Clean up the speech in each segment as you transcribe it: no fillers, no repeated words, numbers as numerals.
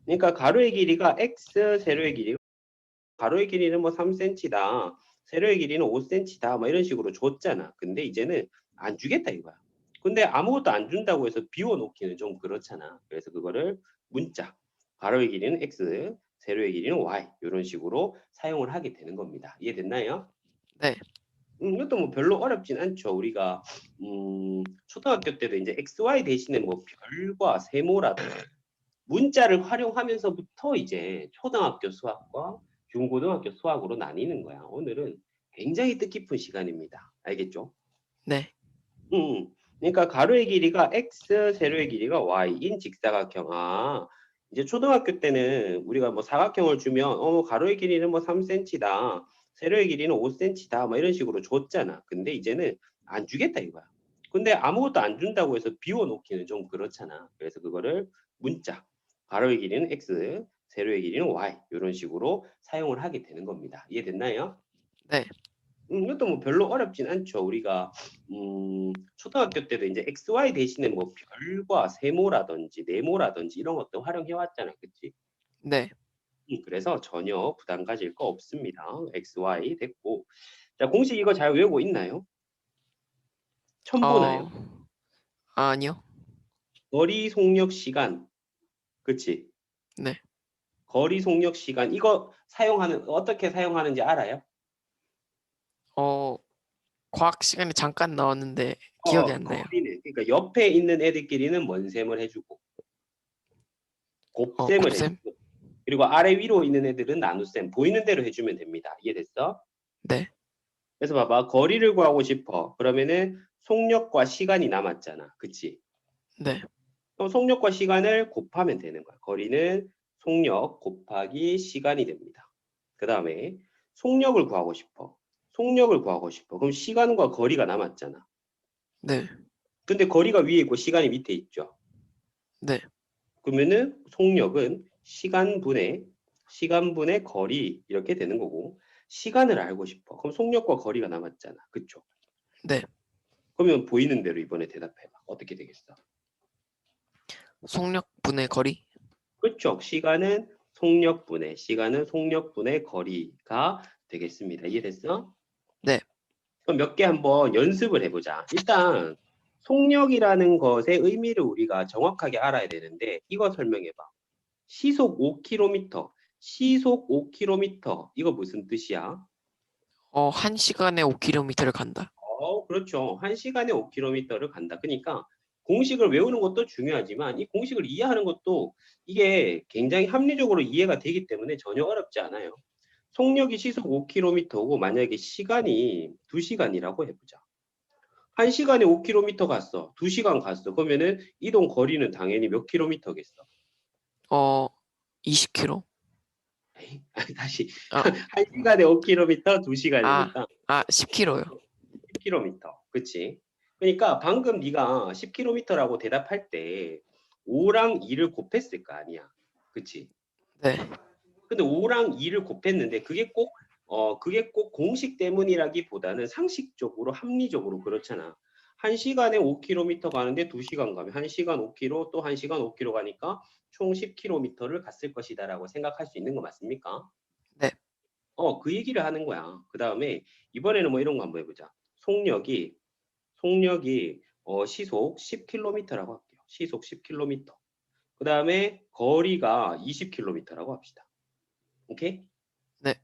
그러니까 가로의 길이가 x, 세로의 길이가 가로의 길이는 뭐 3cm다. 세로의 길이는 5cm다. 뭐 이런 식으로 줬잖아. 근데 이제는 안 주겠다 이거야. 근데 아무것도 안 준다고 해서 비워놓기는 좀 그렇잖아. 그래서 그거를 문자, 가로의 길이는 x, 세로의 길이는 y 이런 식으로 사용을 하게 되는 겁니다. 이해됐나요? 네. 이것도 뭐 별로 어렵진 않죠. 우리가 초등학교 때도 이제 XY 대신에 뭐 별과 세모라든지 문자를 활용하면서부터 이제 초등학교 수학과 중고등학교 수학으로 나뉘는 거야. 오늘은 굉장히 뜻깊은 시간입니다. 알겠죠? 네. 그러니까 가로의 길이가 x, 세로의 길이가 y인 직사각형. 아, 이제 초등학교 때는 우리가 뭐 사각형을 주면 가로의 길이는 뭐 3cm다. 세로의 길이는 5cm다. 뭐 이런 식으로 줬잖아. 근데 이제는 안 주겠다 이거야. 근데 아무것도 안 준다고 해서 비워놓기는 좀 그렇잖아. 그래서 그거를 문자, 가로의 길이는 x, 세로의 길이는 y 이런 식으로 사용을 하게 되는 겁니다. 이해됐나요? 네. 이것도 뭐 별로 어렵진 않죠. 우리가 초등학교 때도 이제 XY 대신에 뭐 별과 세모라든지 네모라든지 이런 것도 활용해 왔잖아. 그치? 네. 그래서 전혀 부담 가질 거 없습니다. XY 됐고. 자, 공식 이거 잘 외우고 있나요? 처음 보나요? 어, 아니요. 거리 속력 시간. 그치? 네. 거리 속력 시간. 이거 어떻게 사용하는지 알아요? 어, 과학 시간에 잠깐 나왔는데 기억이 안 나요. 거리는. 그러니까 옆에 있는 애들끼리는 뭔 셈을 해주고, 곱셈을 곱셈? 해주고, 그리고 아래 위로 있는 애들은 나눗셈 보이는 대로 해주면 됩니다. 이해됐어? 네. 그래서 봐봐. 거리를 구하고 싶어. 그러면은 속력과 시간이 남았잖아. 그치? 네. 그럼 속력과 시간을 곱하면 되는 거야. 거리는 속력 곱하기 시간이 됩니다. 그 다음에 속력을 구하고 싶어. 속력을 구하고 싶어. 그럼 시간과 거리가 남았잖아. 네. 근데 거리가 위에 있고 시간이 밑에 있죠. 네. 그러면은 속력은 시간분의 거리 이렇게 되는 거고 시간을 알고 싶어. 그럼 속력과 거리가 남았잖아. 그쵸? 네. 그러면 보이는 대로 이번에 대답해봐. 어떻게 되겠어? 속력분의 거리? 그쵸? 시간은 속력분의 거리가 되겠습니다. 이해됐어? 네. 그럼 몇 개 한번 연습을 해보자. 일단 속력이라는 것의 의미를 우리가 정확하게 알아야 되는데 이거 설명해봐. 시속 5km, 시속 5km. 이거 무슨 뜻이야? 1시간에 5km를 간다. 그렇죠. 1시간에 5km를 간다. 그러니까 공식을 외우는 것도 중요하지만 이 공식을 이해하는 것도 이게 굉장히 합리적으로 이해가 되기 때문에 전혀 어렵지 않아요. 속력이 시속 5km고 만약에 시간이 2시간이라고 해보자. 1시간에 5km 갔어. 2시간 갔어. 그러면은 이동 거리는 당연히 몇 킬로미터겠어? 20km? 에이, 다시 아, 1시간에 5km, 아, 2시간이니까 10km요. 10km. 그치? 그러니까 방금 네가 10km라고 대답할 때 5랑 2를 곱했을 거 아니야. 그치? 네. 근데 5랑 2를 곱했는데 그게 꼭 공식 때문이라기보다는 상식적으로 합리적으로 그렇잖아. 1시간에 5km 가는데 2시간 가면 1시간 5km 또 1시간 5km 가니까 총 10km를 갔을 것이다라고 생각할 수 있는 거 맞습니까? 네. 그 얘기를 하는 거야. 그 다음에 이번에는 뭐 이런 거 한번 해보자. 속력이 시속 10km라고 할게요. 시속 10km. 그 다음에 거리가 20km라고 합시다. 오케이? 네.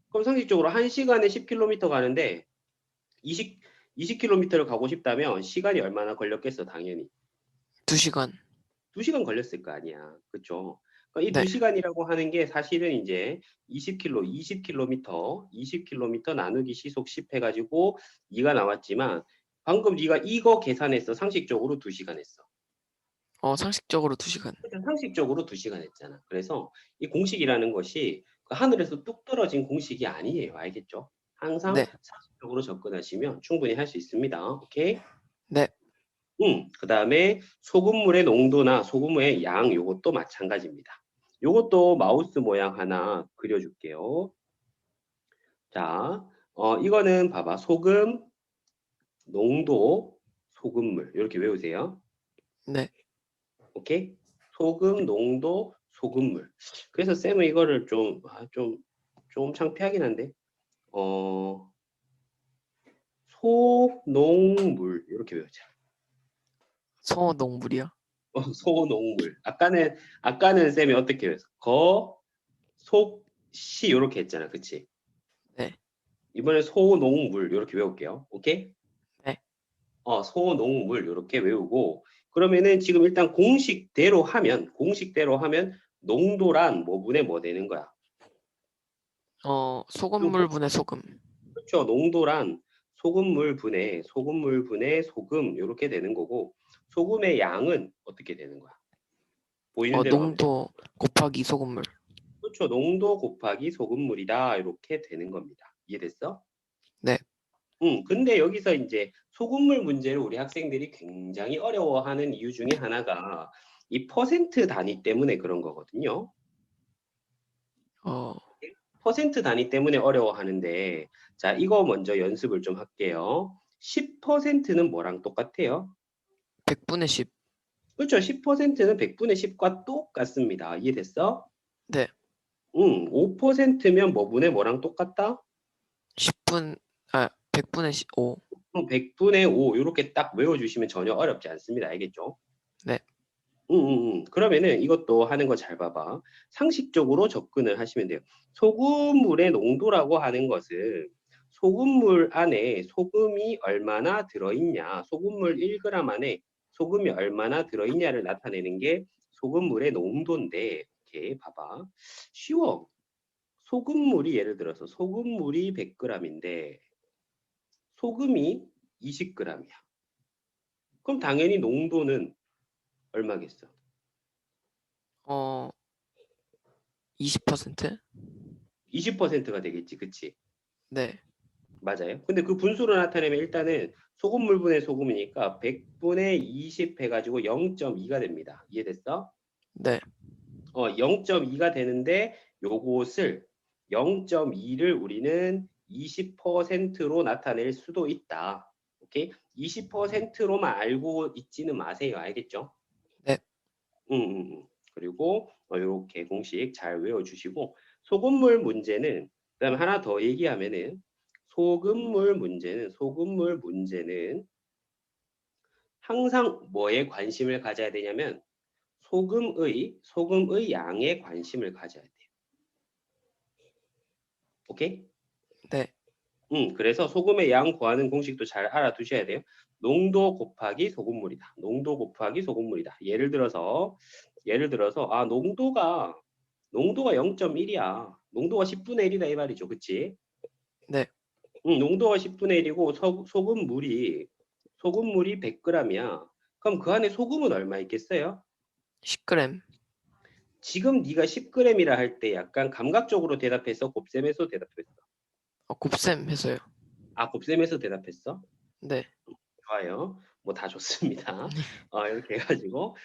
그럼 상식적으로 1시간에 10km 가는데 20, 20km를 가고 싶다면 시간이 얼마나 걸렸겠어, 당연히. 2시간. 2시간 걸렸을 거 아니야. 그쵸? 그러니까 이 네. 2시간이라고 하는 게 사실은 이제 20km 나누기 시속 10 해가지고 2가 나왔지만 방금 네가 이거 계산했어. 상식적으로 2시간 했어. 상식적으로 2시간. 상식적으로 2시간 했잖아. 그래서 이 공식이라는 것이 그 하늘에서 뚝 떨어진 공식이 아니에요. 알겠죠? 항상 네. 상식적으로 접근하시면 충분히 할 수 있습니다. 오케이? 네. 그 다음에 소금물의 농도나 소금의 양 요것도 마찬가지입니다. 요것도 마우스 모양 하나 그려줄게요. 자, 이거는 봐봐. 소금, 농도, 소금물 이렇게 외우세요. 네. 오케이? 소금, 농도, 소금물. 그래서 쌤은 이거를 좀 창피하긴 한데 소농물 이렇게 외우자. 소농물이요? 소농물. 아까는 쌤이 어떻게 외웠어? 속, 시 이렇게 했잖아. 그치? 네. 이번에 소농물 이렇게 외울게요. 오케이? 네. 소농물 이렇게 외우고 그러면은 지금 일단 공식대로 하면 농도란 뭐 분의 뭐 되는 거야? 소금물 분의 소금. 그렇죠. 농도란 소금물 분의 소금 이렇게 되는 거고 소금의 양은 어떻게 되는 거야? 보이는 대로 하면 농도 곱하기 소금물. 그렇죠. 농도 곱하기 소금물이다 이렇게 되는 겁니다. 이해됐어? 네. 근데 여기서 이제 소금물 문제를 우리 학생들이 굉장히 어려워하는 이유 중에 하나가 이 퍼센트 단위 때문에 그런 거거든요. 어, 퍼센트 단위 때문에 어려워하는데 자, 이거 먼저 연습을 좀 할게요. 10%는 뭐랑 똑같아요? 100분의 10. 그렇죠. 10%는 100분의 10과 똑같습니다. 이해됐어? 네. 5%면 뭐 분의 뭐랑 똑같다? 100분의 15. 그럼 100분의 5 이렇게 딱 외워주시면 전혀 어렵지 않습니다. 알겠죠? 네. 그러면은 이것도 하는 거 잘 봐봐. 상식적으로 접근을 하시면 돼요. 소금물의 농도라고 하는 것은 소금물 안에 소금이 얼마나 들어있냐, 소금물 1g 안에 소금이 얼마나 들어있냐를 나타내는 게 소금물의 농도인데, 이렇게 봐봐. 쉬워. 소금물이 예를 들어서 소금물이 100g인데 소금이 20g이야. 그럼 당연히 농도는 얼마겠어? 20%? 20%가 되겠지, 그치? 네. 맞아요. 근데 그 분수로 나타내면 일단은 소금물분의 소금이니까 100분의 20 해가지고 0.2가 됩니다. 이해됐어? 네. 0.2가 되는데 요것을 0.2를 우리는 20%로 나타낼 수도 있다. 오케이? 20%로만 알고 있지는 마세요. 알겠죠? 네. 그리고 이렇게 공식 잘 외워주시고 소금물 문제는 그다음에 하나 더 얘기하면은 소금물 문제는 항상 뭐에 관심을 가져야 되냐면 소금의 양에 관심을 가져야 돼요. 오케이? 네. 그래서 소금의 양 구하는 공식도 잘 알아두셔야 돼요. 농도 곱하기 소금물이다. 농도 곱하기 소금물이다. 예를 들어서 농도가 0.1이야. 농도가 10분의 1이다 이 말이죠. 그치? 네. 농도가 10분의 1이고 소금물이 100g이야. 그럼 그 안에 소금은 얼마 있겠어요? 10g. 지금 네가 10g이라 할 때 약간 감각적으로 대답했어? 곱셈해서 대답했어? 곱셈 해서요. 곱셈해서 대답했어? 네. 좋아요. 뭐 다 좋습니다. 이렇게 해가지고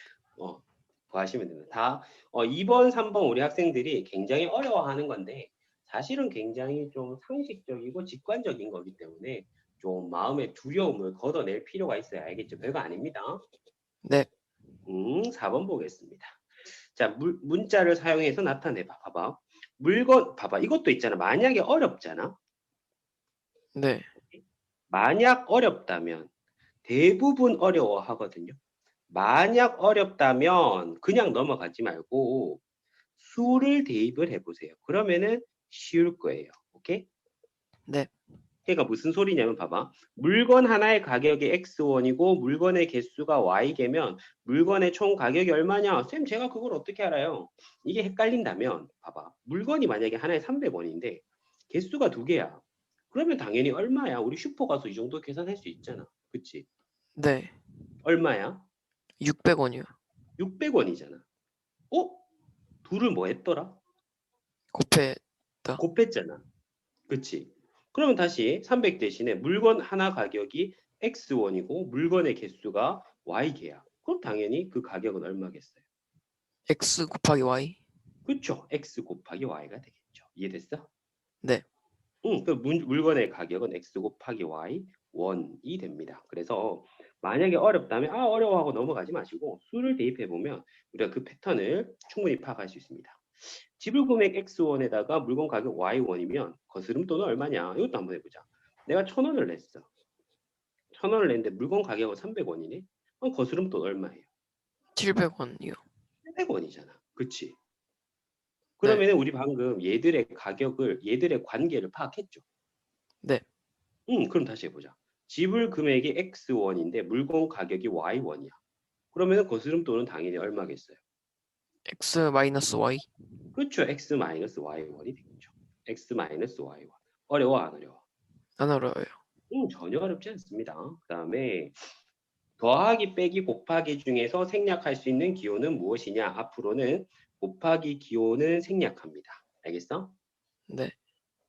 구하시면 됩니다. 다 2번, 3번 우리 학생들이 굉장히 어려워하는 건데 사실은 굉장히 좀 상식적이고 직관적인 거기 때문에 좀 마음의 두려움을 걷어낼 필요가 있어요. 알겠죠? 별거 아닙니다. 네. 4번 보겠습니다. 자, 문자를 사용해서 나타내봐. 봐봐. 봐봐. 이것도 있잖아. 만약에 어렵잖아. 네. 만약 어렵다면 대부분 어려워하거든요. 만약 어렵다면 그냥 넘어가지 말고 수를 대입을 해보세요. 그러면은 쉬울 거예요. 오케이? 네. 그러니까 무슨 소리냐면 봐봐. 물건 하나의 가격이 X1이고 물건의 개수가 Y개면 물건의 총 가격이 얼마냐? 쌤 제가 그걸 어떻게 알아요? 이게 헷갈린다면 봐봐. 물건이 만약에 하나에 300원인데 개수가 2개야. 그러면 당연히 얼마야? 우리 슈퍼 가서 이 정도 계산할 수 있잖아. 그치? 네. 얼마야? 600원이요. 600원이잖아. 둘을 뭐 했더라? 곱했다. 곱했잖아. 그치? 그러면 다시 300 대신에 물건 하나 가격이 X1이고 물건의 개수가 Y개야. 그럼 당연히 그 가격은 얼마겠어요? x 곱하기 y. 그렇죠? X 곱하기 Y가 되겠죠. 이해됐어? 네. 물건의 가격은 X 곱하기 Y 1이 됩니다. 그래서 만약에 어렵다면 어려워하고 넘어가지 마시고 수를 대입해 보면 우리가 그 패턴을 충분히 파악할 수 있습니다. 지불 금액 X1에다가 물건 가격 Y1이면 거스름돈은 얼마냐? 이것도 한번 해보자. 내가 1,000원을 냈어. 1,000원을 냈는데 물건 가격은 300원이네? 그럼 거스름돈 얼마예요? 700원이요. 700원이잖아. 그치? 네. 그러면 우리 방금 얘들의 얘들의 관계를 파악했죠? 네. 그럼 다시 해보자. 지불 금액이 X1인데 물건 가격이 Y1이야. 그러면 거스름돈은 당연히 얼마겠어요? X 마이너스 Y. 그렇죠. X 마이너스 Y1이 되겠죠. X 마이너스 Y1. 어려워, 안 어려워? 안 어려워요. 전혀 어렵지 않습니다. 그 다음에 더하기 빼기 곱하기 중에서 생략할 수 있는 기호는 무엇이냐? 앞으로는 곱하기 기호는 생략합니다. 알겠어? 네.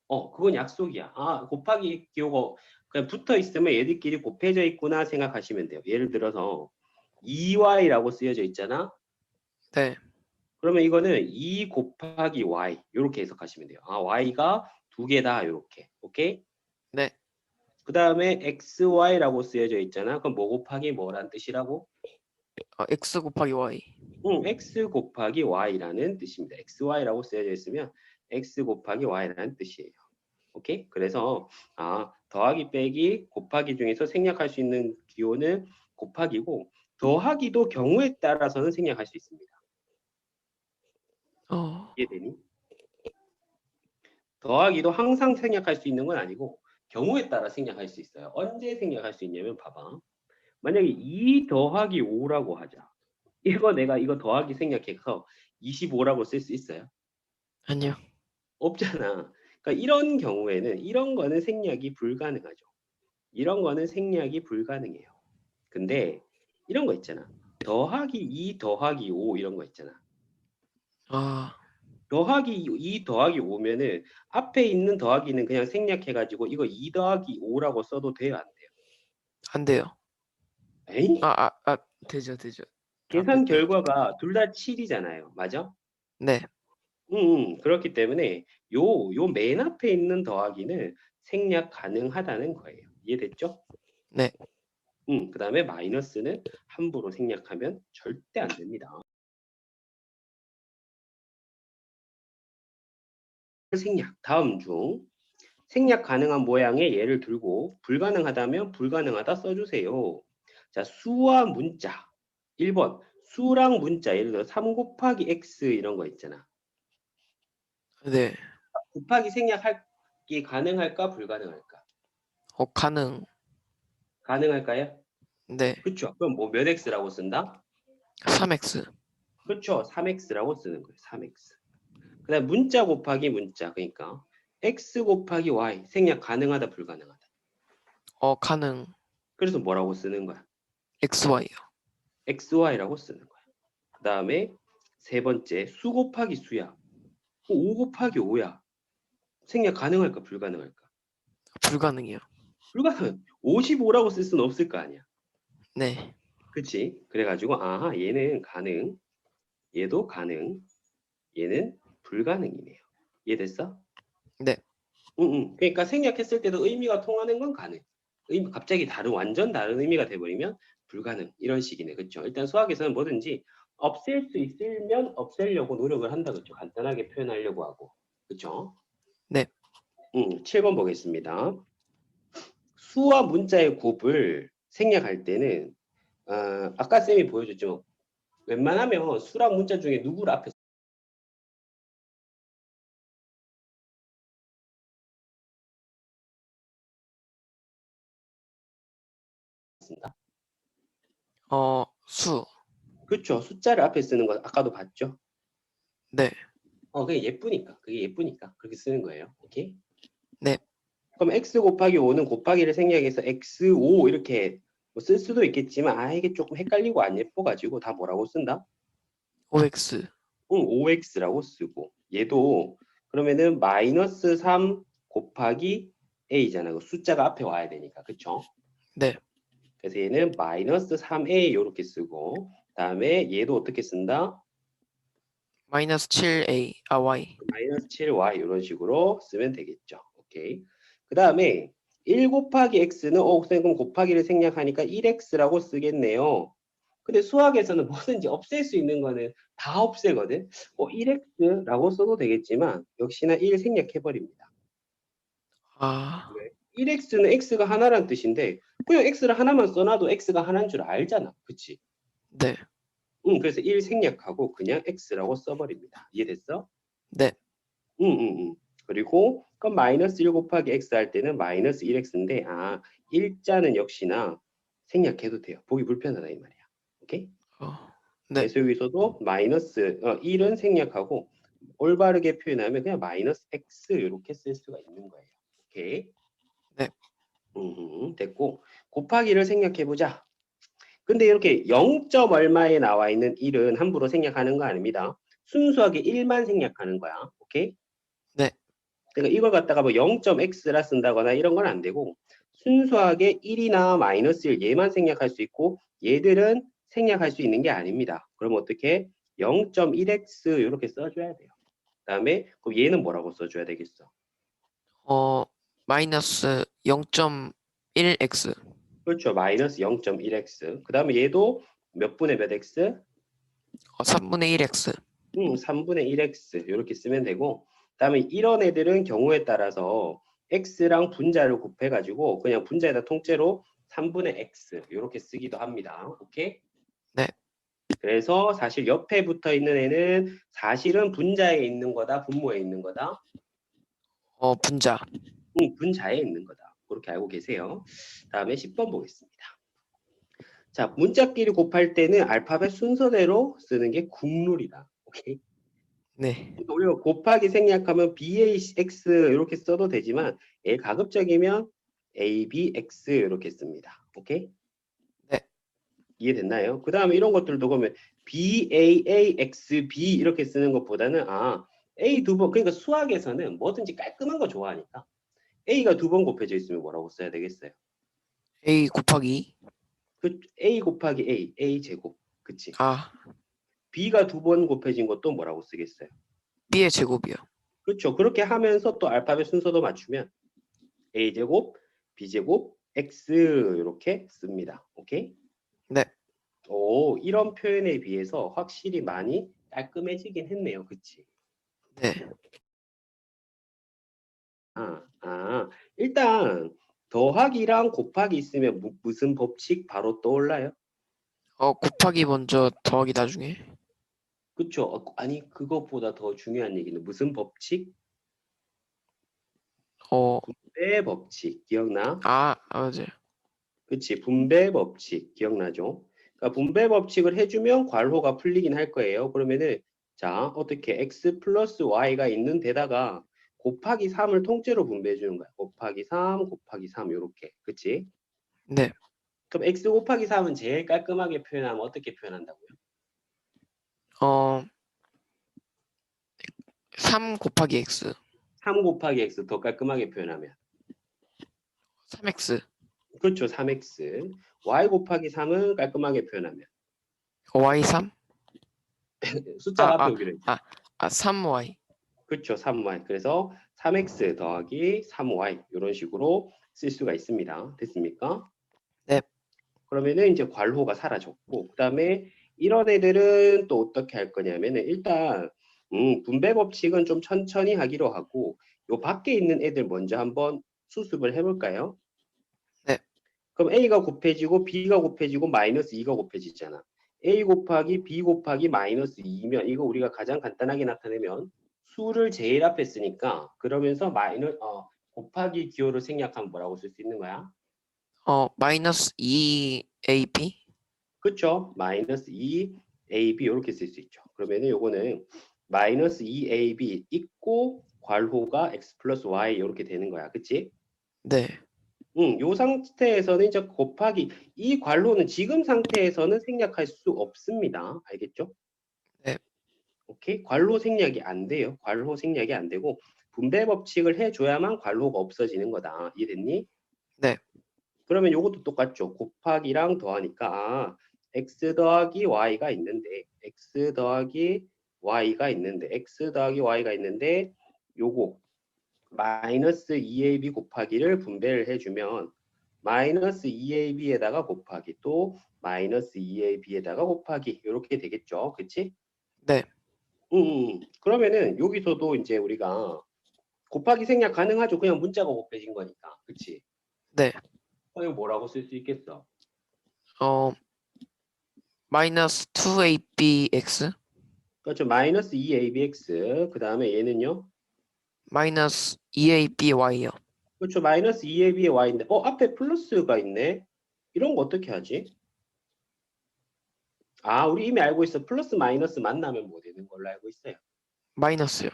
그건 약속이야. 곱하기 기호가 그냥 붙어 있으면 얘들끼리 곱해져 있구나 생각하시면 돼요. 예를 들어서 2y라고 쓰여져 있잖아. 네. 그러면 이거는 2 곱하기 y 이렇게 해석하시면 돼요. y가 두 개다 이렇게. 오케이? 네. 그 다음에 xy라고 쓰여져 있잖아. 그럼 뭐 곱하기 뭐란 뜻이라고? X 곱하기 Y. x 곱하기 y라는 뜻입니다. xy라고 쓰여져 있으면 x 곱하기 y라는 뜻이에요. 오케이? 그래서 더하기 빼기 곱하기 중에서 생략할 수 있는 기호는 곱하기고 더하기도 경우에 따라서는 생략할 수 있습니다. 이해되니? 더하기도 항상 생략할 수 있는 건 아니고 경우에 따라 생략할 수 있어요. 언제 생략할 수 있냐면 봐봐. 만약에 2 더하기 5라고 하자. 이거 더하기 생략해서 25라고 쓸 수 있어요? 아니요. 없잖아. 그러니까 이런 경우에는 이런 거는 생략이 불가능하죠. 이런 거는 생략이 불가능해요. 근데 이런 거 있잖아. 더하기 2 더하기 5 이런 거 있잖아. 더하기 2 더하기 5면은 앞에 있는 더하기는 그냥 생략해가지고 이거 2 더하기 5라고 써도 돼요, 안 돼요? 안 돼요. 에이? 되죠. 계산 앞에 빼기. 결과가 둘 다 7이잖아요. 맞아? 네. 그렇기 때문에 요 맨 앞에 있는 더하기는 생략 가능하다는 거예요. 이해됐죠? 네. 그 다음에 마이너스는 함부로 생략하면 절대 안 됩니다. 생략, 다음 중 생략 가능한 모양의 예를 들고 불가능하다면 불가능하다 써주세요. 자, 수와 문자. 1번 수랑 문자 예를 들어 3 곱하기 x 이런 거 있잖아. 네. 곱하기 생략하기 가능할까 불가능할까? 가능. 가능할까요? 네. 그렇죠. 그럼 뭐 몇 x라고 쓴다? 3X. 그렇죠. 3x라고 쓰는 거예요. 3x. 그다음 문자 곱하기 문자. 그러니까 x 곱하기 y 생략 가능하다 불가능하다. 가능. 그래서 뭐라고 쓰는 거야? XY요. xy라고 쓰는 거야. 그다음에 세 번째 수 곱하기 수야. 5 곱하기 5야. 생략 가능할까 불가능할까? 불가능이요. 불가능. 55라고 쓸 수는 없을 거 아니야. 네. 그치? 그래가지고 얘는 가능, 얘도 가능, 얘는 불가능이네요. 이해됐어? 네. 그러니까 생략했을 때도 의미가 통하는 건 가능. 갑자기 완전 다른 의미가 돼버리면 불가능. 이런 식이네. 그렇죠? 일단 수학에서는 뭐든지 없앨 수 있으면 없애려고 노력을 한다. 그렇죠? 간단하게 표현하려고 하고. 그렇죠? 네. 7번 보겠습니다. 수와 문자의 곱을 생략할 때는 아까 쌤이 보여줬죠. 웬만하면 수랑 문자 중에 누구를 앞에 쓴다? 수. 그렇죠. 숫자를 앞에 쓰는 거 아까도 봤죠? 네. 그게 예쁘니까. 그렇게 쓰는 거예요. 오케이? 네. 그럼 x 곱하기 5는 곱하기를 생략해서 x5 이렇게 쓸 수도 있겠지만 이게 조금 헷갈리고 안 예뻐가지고 다 뭐라고 쓴다? 5X. 5x라고 쓰고 얘도 그러면은 마이너스 3 곱하기 a잖아. 그 숫자가 앞에 와야 되니까. 그쵸? 네. 그래서 얘는 마이너스 3a 이렇게 쓰고 다음에 얘도 어떻게 쓴다? 마이너스 7Y. 마이너스 7y 이런 식으로 쓰면 되겠죠. 오케이. 그 다음에 1 곱하기 x는 선생님 그럼 곱하기를 생략하니까 1x라고 쓰겠네요. 근데 수학에서는 뭐든지 없앨 수 있는 거는 다 없애거든. 1x라고 써도 되겠지만 역시나 1 생략해 버립니다. 아, 1x는 x가 하나란 뜻인데 그냥 x를 하나만 써놔도 x가 하나인 줄 알잖아. 그치? 네, 그래서 1 생략하고 그냥 x라고 써버립니다. 이해됐어? 네. 그리고 그럼 마이너스 1 곱하기 x 할 때는 마이너스 1x인데 일자는 역시나 생략해도 돼요. 보기 불편하다 이 말이야. 오케이? 어, 네. 그래서 여기서도 마이너스 1은 생략하고 올바르게 표현하면 그냥 마이너스 x 이렇게 쓸 수가 있는 거예요. 오케이? 네. 됐고 곱하기를 생략해보자. 근데 이렇게 0. 얼마에 나와 있는 1은 함부로 생략하는 거 아닙니다. 순수하게 1만 생략하는 거야. 오케이? 네. 그러니까 이걸 갖다가 뭐 0.x라 쓴다거나 이런 건 안 되고 순수하게 1이나 마이너스 1 얘만 생략할 수 있고 얘들은 생략할 수 있는 게 아닙니다. 그럼 어떻게 0.1x 이렇게 써줘야 돼요. 그다음에 그럼 얘는 뭐라고 써줘야 되겠어? 마이너스 0.1x. 그렇죠. 마이너스 0.1x. 그다음에 얘도 몇 분의 몇 x? 3분의 1x. 3분의 1x 이렇게 쓰면 되고 그다음에 이런 애들은 경우에 따라서 x랑 분자를 곱해가지고 그냥 분자에다 통째로 3분의 x 이렇게 쓰기도 합니다. 오케이? 네. 그래서 사실 옆에 붙어 있는 애는 사실은 분자에 있는 거다, 분모에 있는 거다. 분자. 분자에 있는 거다. 그렇게 알고 계세요. 다음에 10번 보겠습니다. 자, 문자끼리 곱할 때는 알파벳 순서대로 쓰는 게 국룰이다. 오케이? 네. 우리가 곱하기 생략하면 BAX 이렇게 써도 되지만 가급적이면 ABX 이렇게 씁니다. 오케이? 네. 이해됐나요? 그 다음에 이런 것들도 보면 BAAXB 이렇게 쓰는 것보다는 A 두 번, 그러니까 수학에서는 뭐든지 깔끔한 거 좋아하니까 A가 두 번 곱해져 있으면 뭐라고 써야 되겠어요? a 곱하기. A 곱하기 A 제곱. 그치? 아, B가 두 번 곱해진 것도 뭐라고 쓰겠어요? b의 제곱이요. 그렇죠. 그렇게 하면서 또 알파벳 순서도 맞추면 A제곱, B제곱, X 이렇게 씁니다. 오케이? 네. 이런 표현에 비해서 확실히 많이 깔끔해지긴 했네요. 그치? 네. 일단 더하기랑 곱하기 있으면 무슨 법칙 바로 떠올라요? 곱하기 먼저 더하기 나중에. 그쵸? 아니 그것보다 더 중요한 얘기는 무슨 법칙? 어, 분배 법칙 기억나? 맞아요. 그치? 분배 법칙 기억나죠? 그러니까 분배 법칙을 해주면 괄호가 풀리긴 할 거예요. 그러면은 자 어떻게 x 플러스 y가 있는 데다가 곱하기 3을 통째로 분배해 주는 거야. 곱하기 3, 곱하기 3 이렇게. 그치? 네. 그럼 x 곱하기 3은 제일 깔끔하게 표현하면 어떻게 표현한다고요? 3 곱하기 x. 3 곱하기 x 더 깔끔하게 표현하면 3x. 그렇죠. 3x. y 곱하기 3은 깔끔하게 표현하면 y 3. 숫자가 앞에 오기로 했죠. 3y. 그렇죠. 3y. 그래서 3x 더하기 3y 이런 식으로 쓸 수가 있습니다. 됐습니까? 네. 그러면은 이제 괄호가 사라졌고 그다음에 이런 애들은 또 어떻게 할 거냐면은 일단 분배 법칙은 좀 천천히 하기로 하고 요 밖에 있는 애들 먼저 한번 수습을 해볼까요? 네. 그럼 A가 곱해지고 B가 곱해지고 마이너스 2가 곱해지잖아. A 곱하기 B 곱하기 마이너스 2면 이거 우리가 가장 간단하게 나타내면 수를 제일 앞에 쓰니까 그러면서 곱하기 기호를 생략하면 뭐라고 쓸 수 있는 거야? 마이너스 2ab. 그쵸? 마이너스 2AB 이렇게 쓸 수 있죠. 그러면은 요거는 마이너스 2AB 있고 괄호가 x 플러스 y 이렇게 되는 거야. 그치? 네. 요 상태에서는 이제 곱하기 이 괄호는 지금 상태에서는 생략할 수 없습니다. 알겠죠? 네. 오케이? 괄호 생략이 안 돼요. 괄호 생략이 안 되고 분배 법칙을 해줘야만 괄호가 없어지는 거다. 이해됐니? 네. 그러면 요것도 똑같죠. 곱하기랑 더하니까 x 더하기 y가 있는데 x 더하기 y가 있는데 x 더하기 y가 있는데 요거 마이너스 2ab 곱하기를 분배를 해주면 마이너스 2ab에다가 곱하기 또 마이너스 2ab에다가 곱하기 이렇게 되겠죠. 그치? 네. 그러면은 여기서도 이제 우리가 곱하기 생략 가능하죠. 그냥 문자가 곱해진 거니까. 그치? 네. 이거 뭐라고 쓸 수 있겠어? 마이너스 2abx 그렇죠. 마이너스 2abx 그 다음에 얘는요. 마이너스 2aby요. 그렇죠. 마이너스 2ab의 y인데 앞에 플러스가 있네. 이런 거 어떻게 하지? 아, 우리 이미 알고 있어. 플러스 마이너스 만나면 뭐 되는 걸로 알고 있어요? 마이너스요.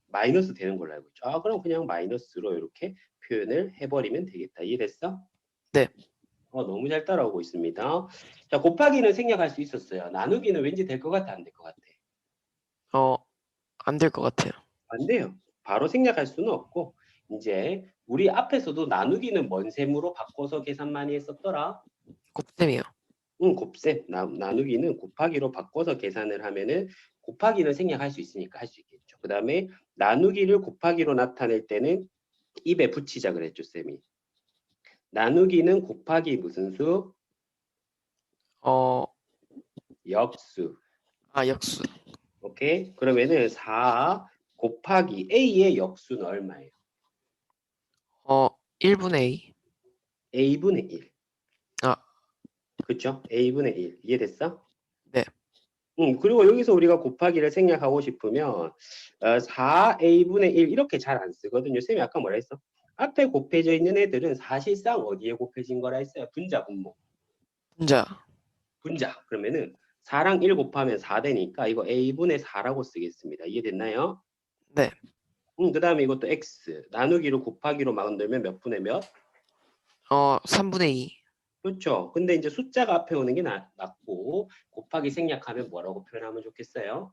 마이너스 되는 걸로 알고 있죠. 아, 그럼 그냥 마이너스로 이렇게 표현을 해버리면 되겠다. 이해됐어? 네. 너무 잘 따라오고 있습니다. 자, 곱하기는 생략할 수 있었어요. 나누기는 왠지 될 것 같아, 안 될 것 같아? 안 될 것 같아요. 안 돼요. 바로 생략할 수는 없고 이제 우리 앞에서도 나누기는 뭔 셈으로 바꿔서 계산 많이 했었더라. 곱셈이요. 곱셈. 나누기는 곱하기로 바꿔서 계산을 하면은 곱하기는 생략할 수 있으니까 할 수 있겠죠. 그 다음에 나누기를 곱하기로 나타낼 때는 입에 붙이자 그랬죠, 쌤이. 나누기는 곱하기 무슨 수? 어, 역수. 역수. 오케이? 그러면은 4 곱하기 a의 역수는 얼마예요? 1분의 a. a분의 1. 아, 그렇죠? a분의 1. 이해됐어? 네. 그리고 여기서 우리가 곱하기를 생략하고 싶으면 4a분의 1 이렇게 잘 안 쓰거든요. 쌤이 아까 뭐라 했어? 앞에 곱해져 있는 애들은 사실상 어디에 곱해진 거라 했어요? 분자, 분모. 분자. 분자. 그러면은 4랑 1 곱하면 4 되니까 이거 a분의 4라고 쓰겠습니다. 이해됐나요? 네. 그 다음에 이것도 x. 나누기로 곱하기로 만들면 몇 분의 몇? 3분의 2. 그렇죠. 근데 이제 숫자가 앞에 오는 게 낫고 곱하기 생략하면 뭐라고 표현하면 좋겠어요?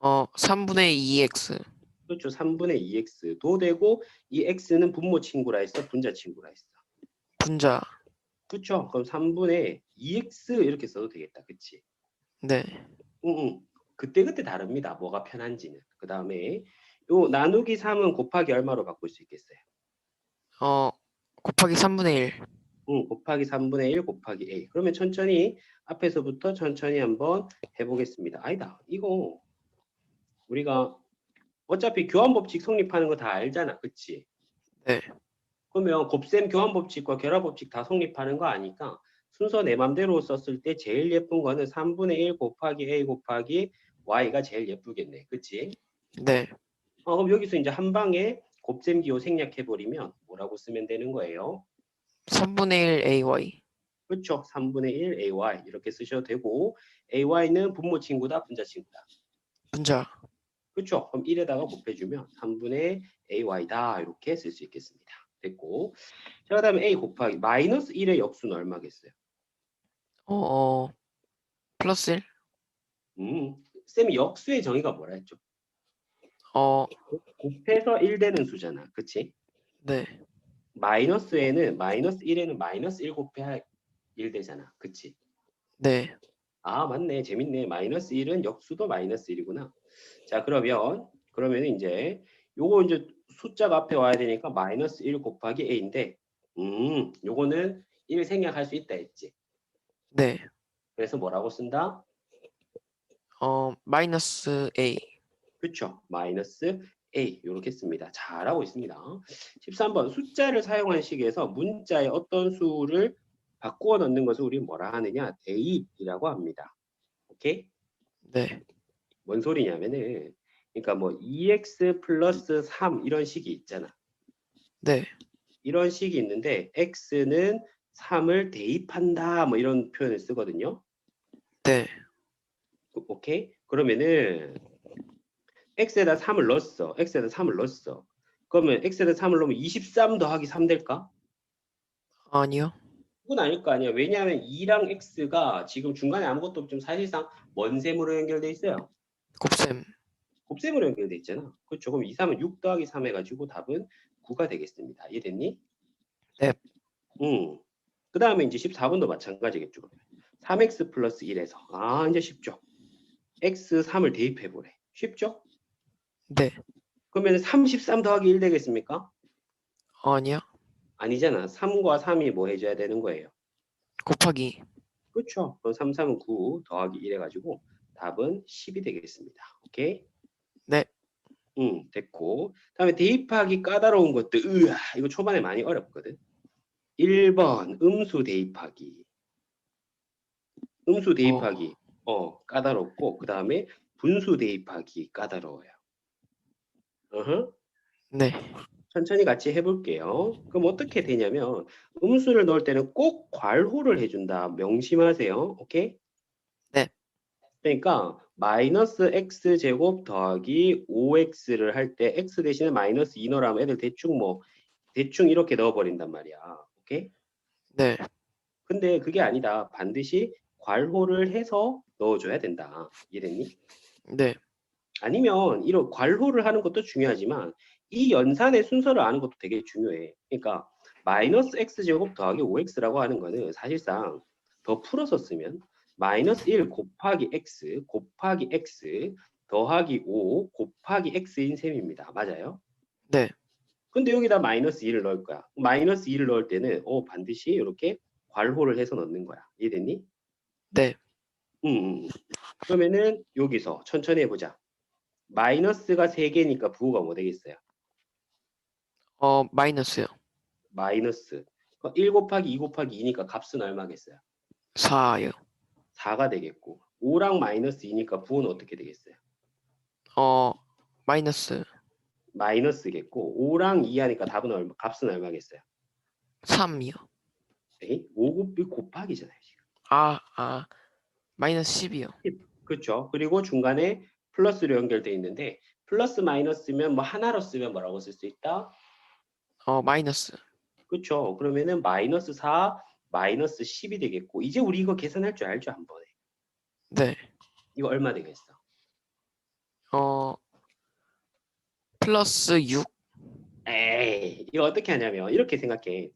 3분의 2x. 그렇죠. 3분의 2x도 되고 이 x는 분모 친구라 했어? 분자 친구라 했어? 분자. 그렇죠. 그럼 3분의 2x 이렇게 써도 되겠다. 그치? 네. 그때그때 다릅니다. 뭐가 편한지는. 그 다음에 요 나누기 3은 곱하기 얼마로 바꿀 수 있겠어요? 곱하기 3분의 1. 곱하기 3분의 1 곱하기 a. 그러면 천천히 앞에서부터 천천히 한번 해보겠습니다. 아니다. 이거 우리가 어차피 교환법칙 성립하는 거 다 알잖아. 그치? 네. 그러면 곱셈 교환법칙과 결합법칙 다 성립하는 거 아니까 순서 내 맘대로 썼을 때 제일 예쁜 거는 3분의 1 곱하기 a 곱하기 y가 제일 예쁘겠네. 그치? 네. 그럼 여기서 이제 한 방에 곱셈 기호 생략해버리면 뭐라고 쓰면 되는 거예요? 3분의 1 ay. 그렇죠. 3분의 1 ay 이렇게 쓰셔도 되고 ay는 분모 친구다 분자 친구다. 분자. 그렇죠. 그럼 1에다가 곱해주면 3분의 ay다 이렇게 쓸 수 있겠습니다. 됐고 자 그다음에 a 곱하기 마이너스 1의 역수는 얼마겠어요? 플러스 1. 쌤이 역수의 정의가 뭐라 했죠? 곱해서 1 되는 수잖아. 그치? 네. 마이너스에는 마이너스 1에는 마이너스 1 곱해야 1 되잖아. 그치? 네. 아 맞네. 재밌네. 마이너스 1은 역수도 마이너스 1이구나. 자 그러면 이제 요거 이제 숫자가 앞에 와야 되니까 마이너스 1 곱하기 a인데 요거는 1 생략할 수 있다 했지. 네. 그래서 뭐라고 쓴다? 마이너스 a. 그렇죠. 마이너스 a 이렇게 씁니다. 잘하고 있습니다. 13번 숫자를 사용한 식에서 문자의 어떤 수를 바꾸어 넣는 것을 우리 뭐라 하느냐? 대입이라고 합니다. 오케이? 네. 뭔 소리냐면은 그러니까 뭐 2x 플러스 3 이런 식이 있잖아. 네. 이런 식이 있는데 x는 3을 대입한다 뭐 이런 표현을 쓰거든요. 네. 오케이? 그러면은 x에다 3을 넣었어. x에다 3을 넣었어. 그러면 x에다 3을 넣으면 23 더하기 3 될까? 아니요. 그건 아닐 거 아니야. 왜냐하면 2랑 x가 지금 중간에 아무것도 없지만 사실상 뭔 셈으로 연결돼 있어요? 곱셈. 곱셈으로 연결돼 있잖아. 그렇죠. 그럼 2, 3은 6 더하기 3 해가지고 답은 9가 되겠습니다. 이해됐니? 네. 그 다음에 이제 14번도 마찬가지겠죠. 3x 플러스 1에서 이제 쉽죠. x 3을 대입해보래. 쉽죠? 네. 그러면 33 더하기 1 되겠습니까? 아니요. 아니잖아. 3과 3이 뭐 해줘야 되는 거예요? 곱하기. 그렇죠. 그럼 3, 3은 9 더하기 1 해가지고 답은 10이 되겠습니다. 오케이? 네. 됐고. 다음에 대입하기 까다로운 것들. 이거 초반에 많이 어렵거든. 1번 음수 대입하기. 음수 어, 대입하기. 까다롭고 그 다음에 분수 대입하기 까다로워요. 어허. 네. 천천히 같이 해볼게요. 그럼 어떻게 되냐면 음수를 넣을 때는 꼭 괄호를 해준다. 명심하세요. 오케이? 네. 그러니까 마이너스 x 제곱 더하기 5x를 할 때 x 대신에 마이너스 2 넣으라면 애들 대충 이렇게 넣어버린단 말이야. 오케이? 네. 근데 그게 아니다. 반드시 괄호를 해서 넣어줘야 된다. 이해됐니? 네. 아니면 이런 괄호를 하는 것도 중요하지만 이 연산의 순서를 아는 것도 되게 중요해. 그러니까 마이너스 x제곱 더하기 5x라고 하는 거는 사실상 더 풀어서 쓰면 마이너스 1 곱하기 x 더하기 5 곱하기 x인 셈입니다. 맞아요? 네. 근데 여기다 마이너스 2를 넣을 거야. 마이너스 2를 넣을 때는 반드시 이렇게 괄호를 해서 넣는 거야. 이해됐니? 네. 그러면은 여기서 천천히 해보자. 마이너스가 3개니까 부호가 뭐 되겠어요? 마이너스요. 마이너스. 1 곱하기 2 곱하기 2니까 값은 얼마겠어요? 4요. 4가 되겠고 5랑 마이너스 2니까 부호는 어떻게 되겠어요? 어, 마이너스 마이너스겠고 5랑 2 하니까 값은 얼마겠어요? 3이요. 5 곱이 곱하기잖아요. 지금. 마이너스 10이요. 그렇죠. 그리고 중간에 플러스로 연결돼 있는데 플러스 마이너스면 뭐 하나로 쓰면 뭐라고 쓸 수 있다? 마이너스. 그렇죠. 그러면은 마이너스 4, 마이너스 10이 되겠고 이제 우리 이거 계산할 줄 알죠? 한 번에. 네. 이거 얼마 되겠어? 어, 플러스 6. 에이, 이거 어떻게 하냐면 이렇게 생각해.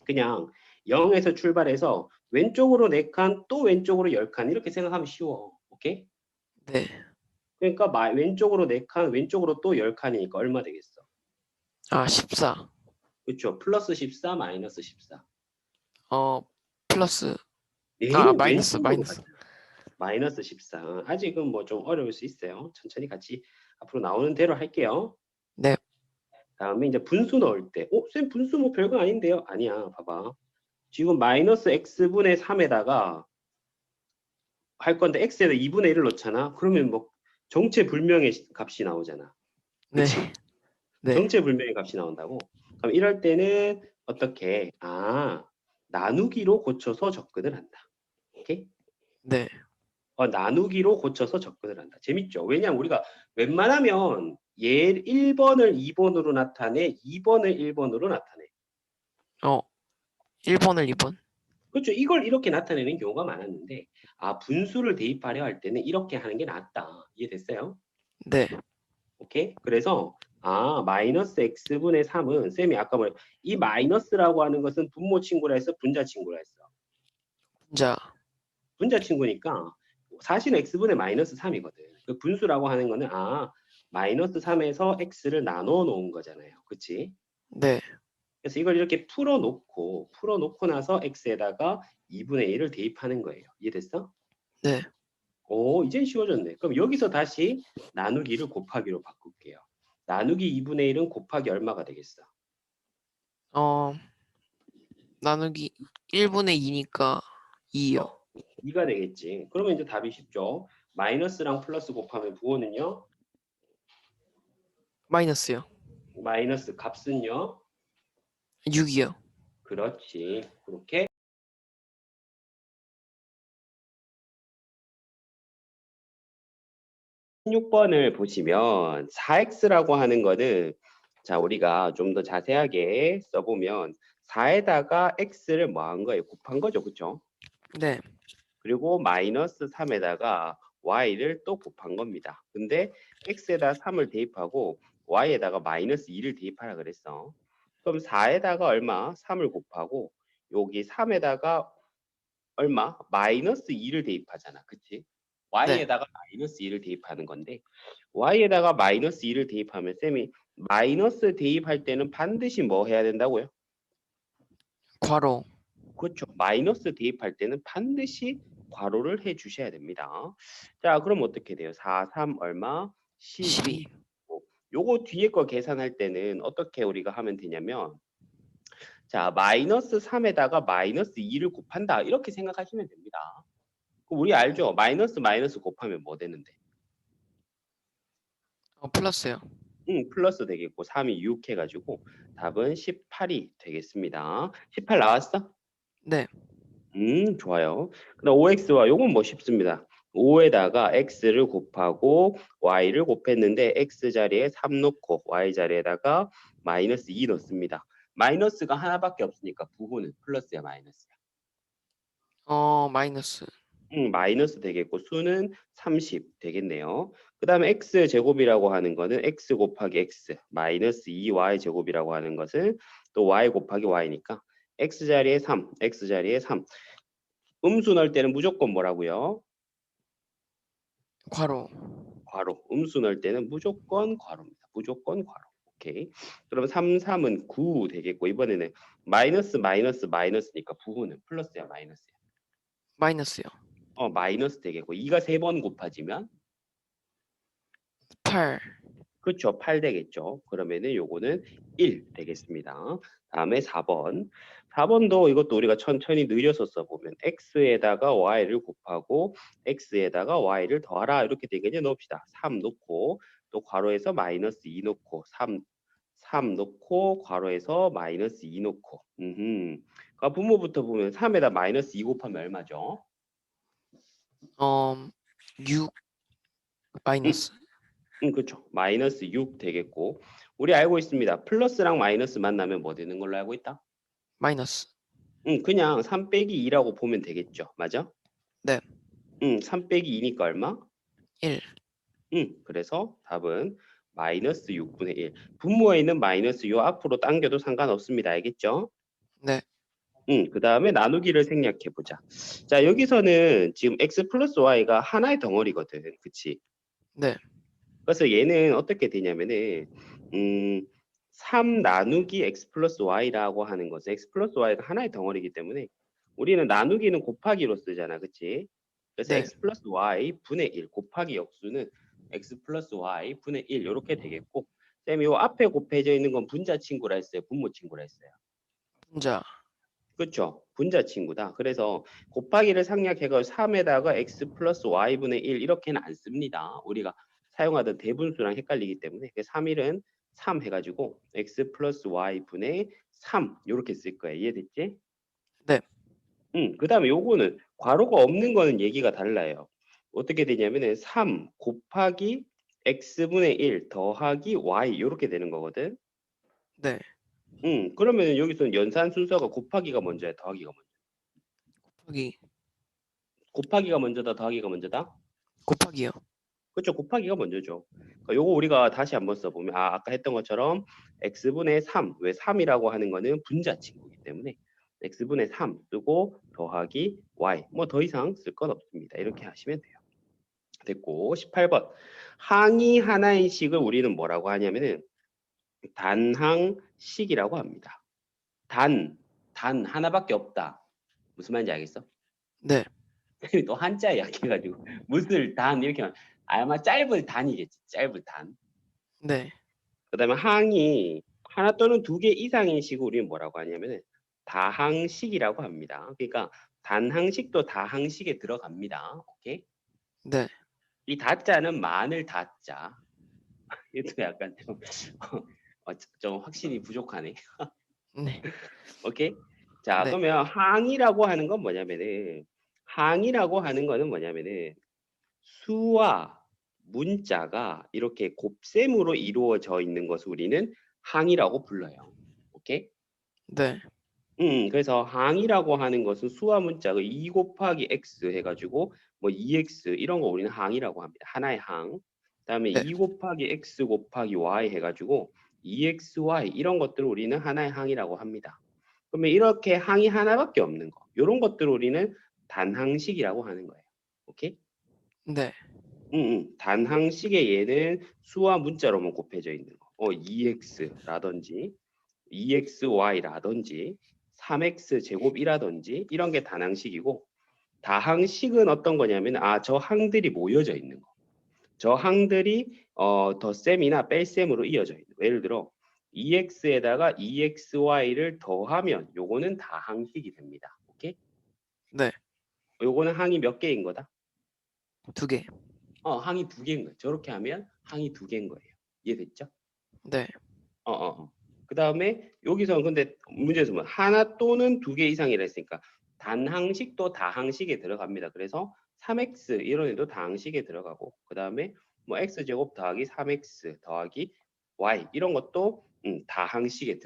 그냥 0에서 출발해서 왼쪽으로 4칸, 또 왼쪽으로 10칸 이렇게 생각하면 쉬워. 오케이? 네. 그러니까 왼쪽으로 4칸, 왼쪽으로 또 10칸이니까 얼마 되겠어? 14. 그렇죠. 플러스 14, 마이너스 14. 플러스. 마이너스, 왼쪽으로 마이너스. 가자. 마이너스 14. 아직은 뭐 좀 어려울 수 있어요. 천천히 같이 앞으로 나오는 대로 할게요. 네. 다음에 이제 분수 넣을 때, 쌤 분수 뭐 별거 아닌데요? 아니야, 봐봐. 지금 마이너스 x분의 3에다가 할 건데 x에다 2분의 1을 넣잖아. 그러면 뭐 정체불명의 값이 나오잖아. 네. 그치? 네. 정체불명의 값이 나온다고. 그럼 이럴 때는 어떻게? 나누기로 고쳐서 접근을 한다. 오케이? 네. 나누기로 고쳐서 접근을 한다. 재밌죠? 왜냐하면 우리가 웬만하면 얘 1번을 2번으로 나타내, 2번을 1번으로 나타내. 1번을 2번. 그렇죠. 이걸 이렇게 나타내는 경우가 많았는데, 분수를 대입하려 할 때는 이렇게 하는 게 낫다. 이해됐어요? 네. 오케이? 그래서, 마이너스 x분의 3은, 쌤이 아까 이 마이너스라고 하는 것은 분모 친구라 해서 분자 친구라 했어. 분자. 분자 친구니까, 사실 x분의 마이너스 3이거든. 그 분수라고 하는 거는, 마이너스 3에서 x를 나눠 놓은 거잖아요. 그치? 네. 그래서 이걸 이렇게 풀어놓고 나서 x에다가 2분의 1을 대입하는 거예요. 이해됐어? 네. 이젠 쉬워졌네. 그럼 여기서 다시 나누기를 곱하기로 바꿀게요. 나누기 2분의 1은 곱하기 얼마가 되겠어? 나누기 1분의 2니까 2요. 2가 되겠지. 그러면 이제 답이 쉽죠. 마이너스랑 플러스 곱하면 부호는요? 마이너스요. 마이너스 값은요? 6이요. 그렇지. 그렇게 16번을 보시면 4x라고 하는 거는 자 우리가 좀 더 자세하게 써보면 4에다가 x를 뭐 한 거예요? 곱한 거죠. 그렇죠? 네. 그리고 마이너스 3에다가 y를 또 곱한 겁니다. 근데 x에다 3을 대입하고 y에다가 마이너스 2를 대입하라 그랬어. 그럼 4에다가 얼마? 3을 곱하고 여기 3에다가 얼마? 마이너스 2를 대입하잖아. 그치? 네. y에다가 마이너스 2를 대입하는 건데 y에다가 마이너스 2를 대입하면 쌤이 마이너스 대입할 때는 반드시 뭐 해야 된다고요? 괄호 그렇죠. 마이너스 대입할 때는 반드시 괄호를 해 주셔야 됩니다. 자, 그럼 어떻게 돼요? 4, 3 얼마? 12. 12. 요거 뒤에 거 계산할 때는 어떻게 우리가 하면 되냐면 자, 마이너스 3에다가 마이너스 2를 곱한다. 이렇게 생각하시면 됩니다. 그럼 우리 알죠? 마이너스 마이너스 곱하면 뭐 되는데? 플러스요. 플러스 되겠고 3이 6 해가지고 답은 18이 되겠습니다. 18 나왔어? 네. 좋아요. 그다음 5x와 요건 뭐 쉽습니다. 5에다가 x를 곱하고 y를 곱했는데 x 자리에 3 넣고 y 자리에다가 마이너스 2 넣습니다. 마이너스가 하나밖에 없으니까 부호는 플러스야 마이너스야. 마이너스. 마이너스 되겠고 수는 30 되겠네요. 그 다음에 x 제곱이라고 하는 거는 x 곱하기 x 마이너스 2y 제곱이라고 하는 것은 또 y 곱하기 y니까 x 자리에 3, x 자리에 3. 음수 넣을 때는 무조건 뭐라고요? 괄호. 괄호. 음수 넣을 때는 무조건 괄호입니다. 무조건 괄호. 오케이. 그럼 3, 3은 9 되겠고 이번에는 마이너스 마이너스 마이너스니까 부호는 플러스야 마이너스야. 마이너스요. 마이너스 되겠고 2가 3번 곱해지면 8. 그렇죠. 8 되겠죠. 그러면은 요거는 1 되겠습니다. 다음에 4번. 4번도 이것도 우리가 천천히 늘려서 써보면 x에다가 y를 곱하고 x에다가 y를 더하라 이렇게 되겠냐 넣읍시다. 3 놓고 또 괄호에서 마이너스 2 놓고 3 놓고 괄호에서 마이너스 2 놓고 그러니까 분모부터 보면 3에다 마이너스 2 곱하면 얼마죠? 6 음, 마이너스. 그렇죠. 마이너스 6 되겠고 우리 알고 있습니다. 플러스랑 마이너스 만나면 뭐 되는 걸로 알고 있다? 마이너스. 그냥 3 빼기 2라고 보면 되겠죠. 맞아? 네. 3 빼기 2니까 얼마? 1. 그래서 답은 마이너스 6분의 1. 분모에 있는 마이너스 요 앞으로 당겨도 상관없습니다. 알겠죠? 네. 그 다음에 나누기를 생략해 보자. 자, 여기서는 지금 x 플러스 y가 하나의 덩어리거든. 그치? 네. 그래서 얘는 어떻게 되냐면은 3 나누기 x 플러스 y라고 하는 것은 x 플러스 y가 하나의 덩어리이기 때문에 우리는 나누기는 곱하기로 쓰잖아. 그치? 그래서 네. x 플러스 y 분의 1 곱하기 역수는 x 플러스 y 분의 1 이렇게 되겠고 쌤이 요 앞에 곱해져 있는 건 분자 친구라 했어요. 분모 친구라 했어요. 분자. 그렇죠. 분자 친구다. 그래서 곱하기를 생략해서 3에다가 x 플러스 y분의 1 이렇게는 안 씁니다. 우리가 사용하던 대분수랑 헷갈리기 때문에 3일은 3 해가지고 x 플러스 y분의 3 이렇게 쓸 거야. 이해됐지? 네. 그 다음에 요거는 괄호가 없는 거는 얘기가 달라요. 어떻게 되냐면은 3 곱하기 x분의 1 더하기 y 이렇게 되는 거거든. 네. 그러면 여기서는 연산 순서가 곱하기가 먼저야, 더하기가 먼저. 곱하기. 곱하기가 먼저다, 더하기가 먼저다? 곱하기요. 그렇죠. 곱하기가 먼저죠. 그러니까 요거 우리가 다시 한번 써보면 아까 했던 것처럼 x분의 3. 왜 3이라고 하는 거는 분자 친구이기 때문에 x분의 3 쓰고 더하기 y. 뭐 더 이상 쓸 건 없습니다. 이렇게 하시면 돼요. 됐고 18번. 항이 하나인 식을 우리는 뭐라고 하냐면은 단항식이라고 합니다. 단 하나밖에 없다. 무슨 말인지 알겠어? 네. 또 한자에 약해가지고 무슬 단 이렇게 하면 아마 짧을 단이겠지. 짧을 단. 네. 그다음에 항이 하나 또는 두 개 이상인 식을 우리는 뭐라고 하냐면은 다항식이라고 합니다. 그러니까 단항식도 다항식에 들어갑니다. 오케이? 네. 이 다자는 마늘 다자. 이것도 약간 좀 확신이 부족하네. 네. 오케이? 자, 네. 그러면 항이라고 하는 건 뭐냐면은 항이라고 하는 거는 뭐냐면은 수와 문자가 이렇게 곱셈으로 이루어져 있는 것을 우리는 항이라고 불러요. 오케이? 네. 그래서 항이라고 하는 것은 수와 문자가 2 곱하기 x 해가지고 뭐 2x 이런 거 우리는 항이라고 합니다. 하나의 항. 그다음에 네. 2 곱하기 x 곱하기 y 해가지고 2xy 이런 것들을 우리는 하나의 항이라고 합니다. 그러면 이렇게 항이 하나밖에 없는 거, 이런 것들을 우리는 단항식이라고 하는 거예요. 오케이? 네. 단항식의 얘는 수와 문자로만 곱해져 있는 거. 2x라든지 2xy라든지 3x 제곱이라든지 이런 게 단항식이고 다항식은 어떤 거냐면 저 항들이 모여져 있는 거. 저 항들이 덧셈이나 뺄셈으로 이어져 있는 거. 예를 들어 2x에다가 2xy를 더하면 요거는 다항식이 됩니다. 오케이? 네. 요거는 항이 몇 개인 거다? 2개. 항이 2개인 거예요. 저렇게 하면 항이 2개인 거예요. 이해됐죠? 네. 그 다음에 여기서 근데 문제에서 뭐 하나 또는 2개 이상이라 했으니까 단항식도 다항식에 들어갑니다. 그래서 3x 이런 애도 다항식에 들어가고 그 다음에 뭐 x제곱 더하기 3x 더하기 y 이런 것도 다항식에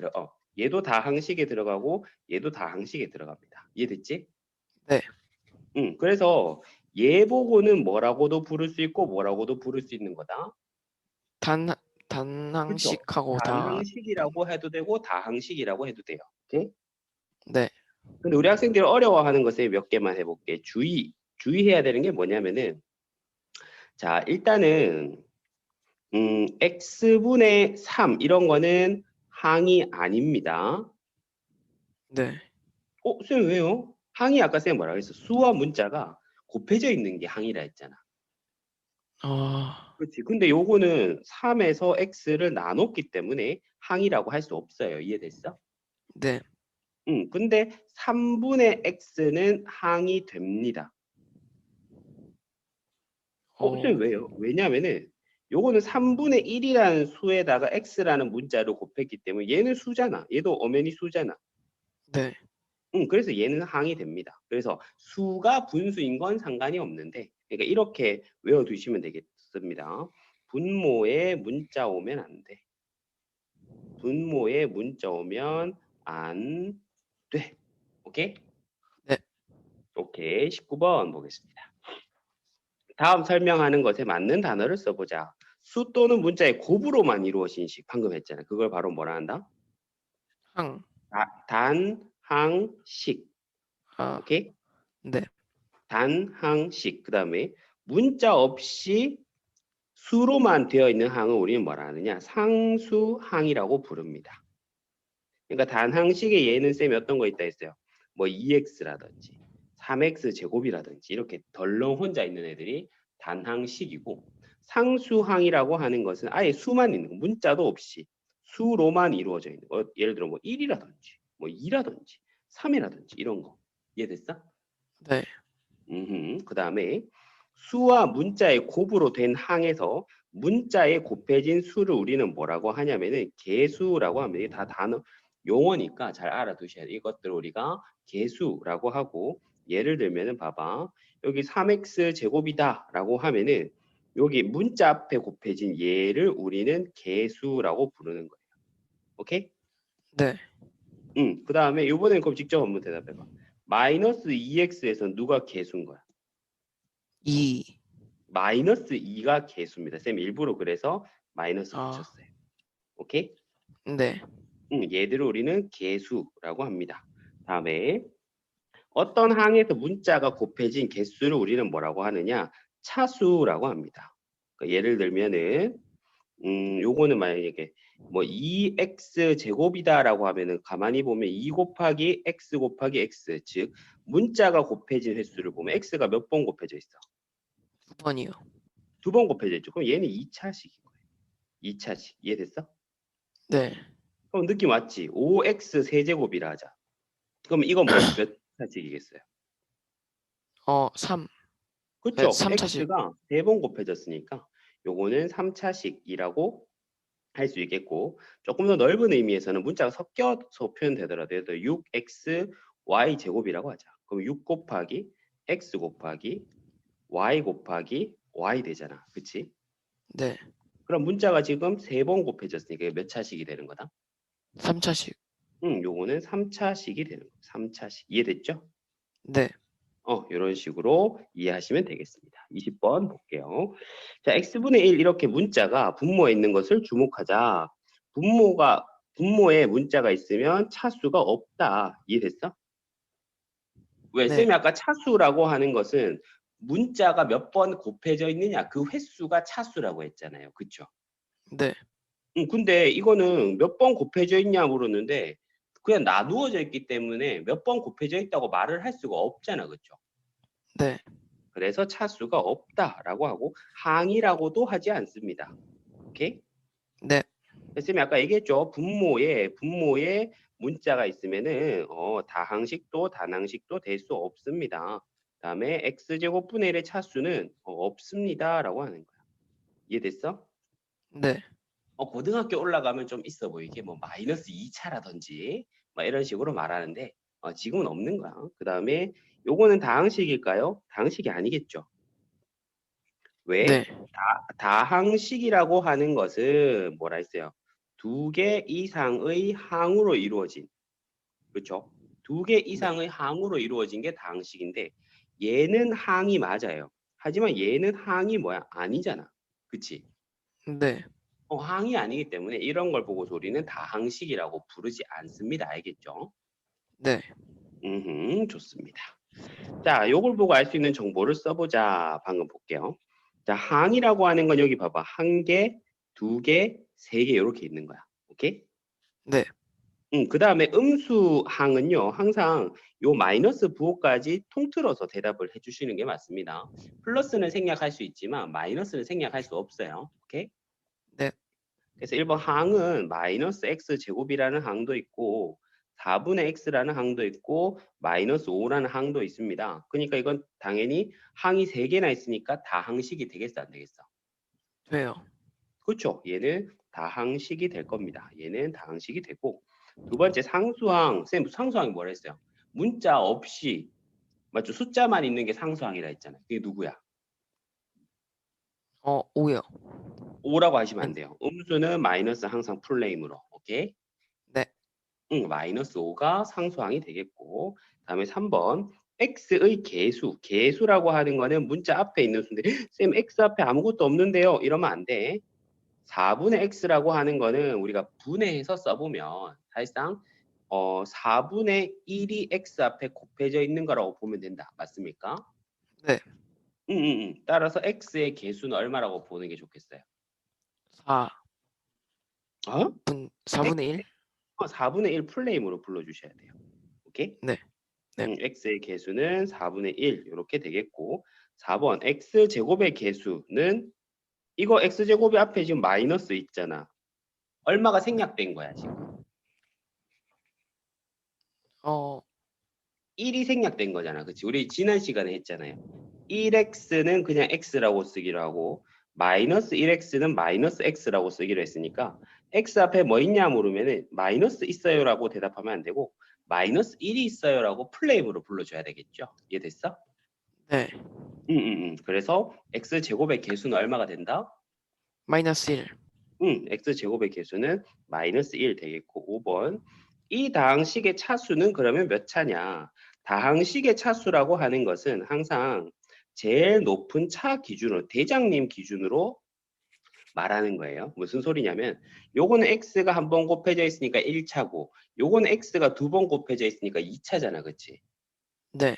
얘도 다항식에 들어가고 얘도 다항식에 들어갑니다. 이해됐지? 네. 그래서 얘 보고는 뭐라고도 부를 수 있고 뭐라고도 부를 수 있는 거다. 그렇죠? 단항식하고 다. 단항식이라고 해도 되고 다항식이라고 해도 돼요. 오케이? 네. 근데 우리 학생들이 어려워하는 것에 몇 개만 해볼게. 주의해야 되는 게 뭐냐면은 자 일단은 x분의 3 이런 거는 항이 아닙니다. 네. 쌤 왜요? 항이 아까 쌤 뭐라고 했어? 수와 문자가 곱해져 있는 게 항이라 했잖아. 아, 그렇지. 근데 요거는 3에서 x를 나눴기 때문에 항이라고 할 수 없어요. 이해됐어? 네. 근데 3분의 x는 항이 됩니다. 쌤 어, 왜요? 왜냐면은 요거는 3분의 1이라는 수에다가 x라는 문자를 곱했기 때문에 얘는 수잖아. 얘도 엄연히 수잖아. 네. 그래서 얘는 항이 됩니다. 그래서 수가 분수인 건 상관이 없는데 그러니까 이렇게 외워두시면 되겠습니다. 분모에 문자 오면 안 돼. 분모에 문자 오면 안 돼. 오케이? 네. 오케이. 19번 보겠습니다. 다음 설명하는 것에 맞는 단어를 써보자. 수 또는 문자의 곱으로만 이루어진 식 방금 했잖아. 그걸 바로 뭐라 한다? 항. 단항식. 아, 오케이? 네. 단항식. 그 다음에 문자 없이 수로만 되어 있는 항을 우리는 뭐라 하느냐? 상수항이라고 부릅니다. 그러니까 단항식의 예는 쌤이 어떤 거 있다 했어요. 뭐 2x라든지 3x 제곱이라든지 이렇게 덜렁 혼자 있는 애들이 단항식이고 상수항이라고 하는 것은 아예 수만 있는 거, 문자도 없이 수로만 이루어져 있는 거. 예를 들어 뭐 1이라든지 뭐 2라든지 3이라든지 이런 거. 이해됐어? 네. 그 다음에 수와 문자의 곱으로 된 항에서 문자에 곱해진 수를 우리는 뭐라고 하냐면은 개수라고 합니다. 이게 다 단어 용어니까 잘 알아두셔야 돼요. 이것들을 우리가 개수라고 하고 예를 들면은 봐봐. 여기 3x 제곱이다라고 하면은 여기 문자 앞에 곱해진 얘를 우리는 개수라고 부르는 거예요. 오케이? 네. 그 다음에 이번엔 그럼 직접 한번 대답해봐. 마이너스 2x에서 누가 개수인 거야? 2. 마이너스 2가 개수입니다. 쌤 일부러 그래서 마이너스 아, 붙였어요. 오케이? 네. 얘들을 우리는 개수라고 합니다. 다음에 어떤 항에서 문자가 곱해진 개수를 우리는 뭐라고 하느냐? 차수라고 합니다. 그러니까 예를 들면은 요거는 만약에 뭐 2x 제곱이다라고 하면은 가만히 보면 2 곱하기 x 곱하기 x 즉 문자가 곱해진 횟수를 보면 x가 몇 번 곱해져 있어? 9번이요. 2번 곱해져 있죠. 그럼 얘는 2차식인 거예요. 2차식. 이해됐어? 네. 그럼 느낌 왔지? 5x 세제곱이라 하자. 그럼 이건 몇 차식이겠어요? 3. 네, 그렇죠? 3차식. x가 3번 곱해졌으니까 요거는 3차식이라고 할 수 있겠고 조금 더 넓은 의미에서는 문자가 섞여서 표현되더라도 6x y 제곱이라고 하자. 그럼 6 곱하기 x 곱하기 y 곱하기 y 되잖아. 그치? 네. 그럼 문자가 지금 3번 곱해졌으니까 이게 몇 차식이 되는 거다? 3차식. 요거는 3차식이 되는 거예요. 3차식. 이해됐죠? 네. 이런 식으로 이해하시면 되겠습니다. 20번 볼게요. 자, x분의 1 이렇게 문자가 분모에 있는 것을 주목하자. 분모에 문자가 있으면 차수가 없다. 이해됐어? 왜? 네. 쌤이 아까 차수라고 하는 것은 문자가 몇 번 곱해져 있느냐 그 횟수가 차수라고 했잖아요. 그쵸? 네. 근데 이거는 몇 번 곱해져 있냐 물었는데 그냥 나누어져 있기 때문에 몇 번 곱해져 있다고 말을 할 수가 없잖아. 그쵸? 네. 그래서 차수가 없다라고 하고 항이라고도 하지 않습니다. 오케이? 네. 쌤이 아까 얘기했죠. 분모에 문자가 있으면은 다항식도 단항식도 될 수 없습니다. 그다음에 x제곱분의 1의 차수는 없습니다라고 하는 거야. 이해됐어? 네. 고등학교 올라가면 좀 있어 보이게 뭐 마이너스 2차라든지 막 이런 식으로 말하는데 지금은 없는 거야. 그다음에 요거는 다항식일까요? 다항식이 아니겠죠. 왜? 네. 다항식이라고 하는 것은 뭐라 했어요? 두 개 이상의 항으로 이루어진, 그렇죠? 두 개 이상의 항으로 이루어진 게 다항식인데 얘는 항이 맞아요. 하지만 얘는 항이 뭐야? 아니잖아. 그치? 네. 항이 아니기 때문에 이런 걸 보고 우리는 다항식이라고 부르지 않습니다. 알겠죠? 네. 좋습니다. 자, 요걸 보고 알 수 있는 정보를 써보자. 방금 볼게요. 자, 항이라고 하는 건 여기 봐봐. 한 개, 두 개, 세 개 이렇게 있는 거야. 오케이? 네. 그 다음에 음수항은요. 항상 요 마이너스 부호까지 통틀어서 대답을 해주시는 게 맞습니다. 플러스는 생략할 수 있지만 마이너스는 생략할 수 없어요. 오케이? 네. 그래서 1번 항은 마이너스 x 제곱이라는 항도 있고 4분의 x라는 항도 있고 마이너스 5라는 항도 있습니다. 그러니까 이건 당연히 항이 3개나 있으니까 다항식이 되겠어 안 되겠어? 돼요. 그렇죠. 얘는 다항식이 될 겁니다. 얘는 다항식이 되고 두 번째 상수항. 쌤 상수항이 뭐라 했어요? 문자 없이 맞죠? 숫자만 있는 게 상수항이라 했잖아요. 그게 누구야? 5요. 5라고 하시면 안 아니, 돼요. 음수는 마이너스 항상 풀네임으로. 오케이? 네. 마이너스 5가 상수항이 되겠고 다음에 3번 x의 개수라고 하는 거는 문자 앞에 있는 수인데 쌤 x 앞에 아무것도 없는데요 이러면 안 돼. 4분의 x라고 하는 거는 우리가 분해해서 써보면 사실상 4분의 1이 x 앞에 곱해져 있는 거라고 보면 된다. 맞습니까? 네. 따라서 x의 개수는 얼마라고 보는 게 좋겠어요? 4분 어? 4분의 1? 4분의 1 풀네임으로 불러주셔야 돼요. 오케이? 네. 네. x의 개수는 4분의 1 이렇게 되겠고 4번 x제곱의 개수는 이거 x제곱이 앞에 지금 마이너스 있잖아. 얼마가 생략된 거야 지금? 어, 1이 생략된 거잖아. 그치? 우리 지난 시간에 했잖아요. 1x는 그냥 x라고 쓰기로 하고 마이너스 1x는 마이너스 x라고 쓰기로 했으니까 x 앞에 뭐 있냐 물으면은 마이너스 있어요라고 대답하면 안 되고 마이너스 1이 있어요라고 플레임으로 불러줘야 되겠죠. 이해됐어? 네. 그래서 x제곱의 개수는 얼마가 된다? 마이너스 1. x제곱의 개수는 마이너스 1 되겠고 5번 이 다항식의 차수는 그러면 몇 차냐? 다항식의 차수라고 하는 것은 항상 제일 높은 차 기준으로 대장님 기준으로 말하는 거예요. 무슨 소리냐면 요거는 x가 한 번 곱해져 있으니까 1차고 요거는 x가 두 번 곱해져 있으니까 2차잖아. 그치? 네.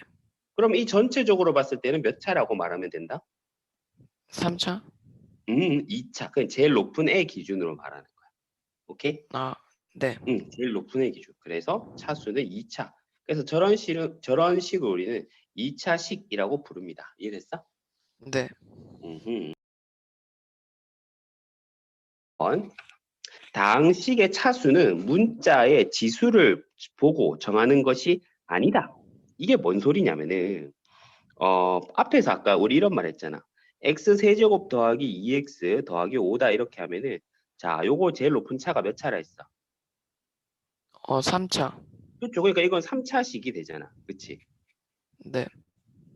그럼 이 전체적으로 봤을 때는 몇 차라고 말하면 된다? 3차? 2차. 그냥 제일 높은 애 기준으로 말하는 거야. 오케이? 아, 네. 제일 높은 애 기준. 그래서 차수는 2차. 그래서 저런 식을 우리는 2차식이라고 부릅니다. 이해됐어? 네. 음흠. 다항식의 차수는 문자의 지수를 보고 정하는 것이 아니다. 이게 뭔 소리냐면은 앞에서 아까 우리 이런 말 했잖아. x 세제곱 더하기 2x 더하기 5다 이렇게 하면은 자, 요거 제일 높은 차가 몇 차라 했어? 3차. 그렇죠. 그러니까 이건 3차식이 되잖아. 그치? 네.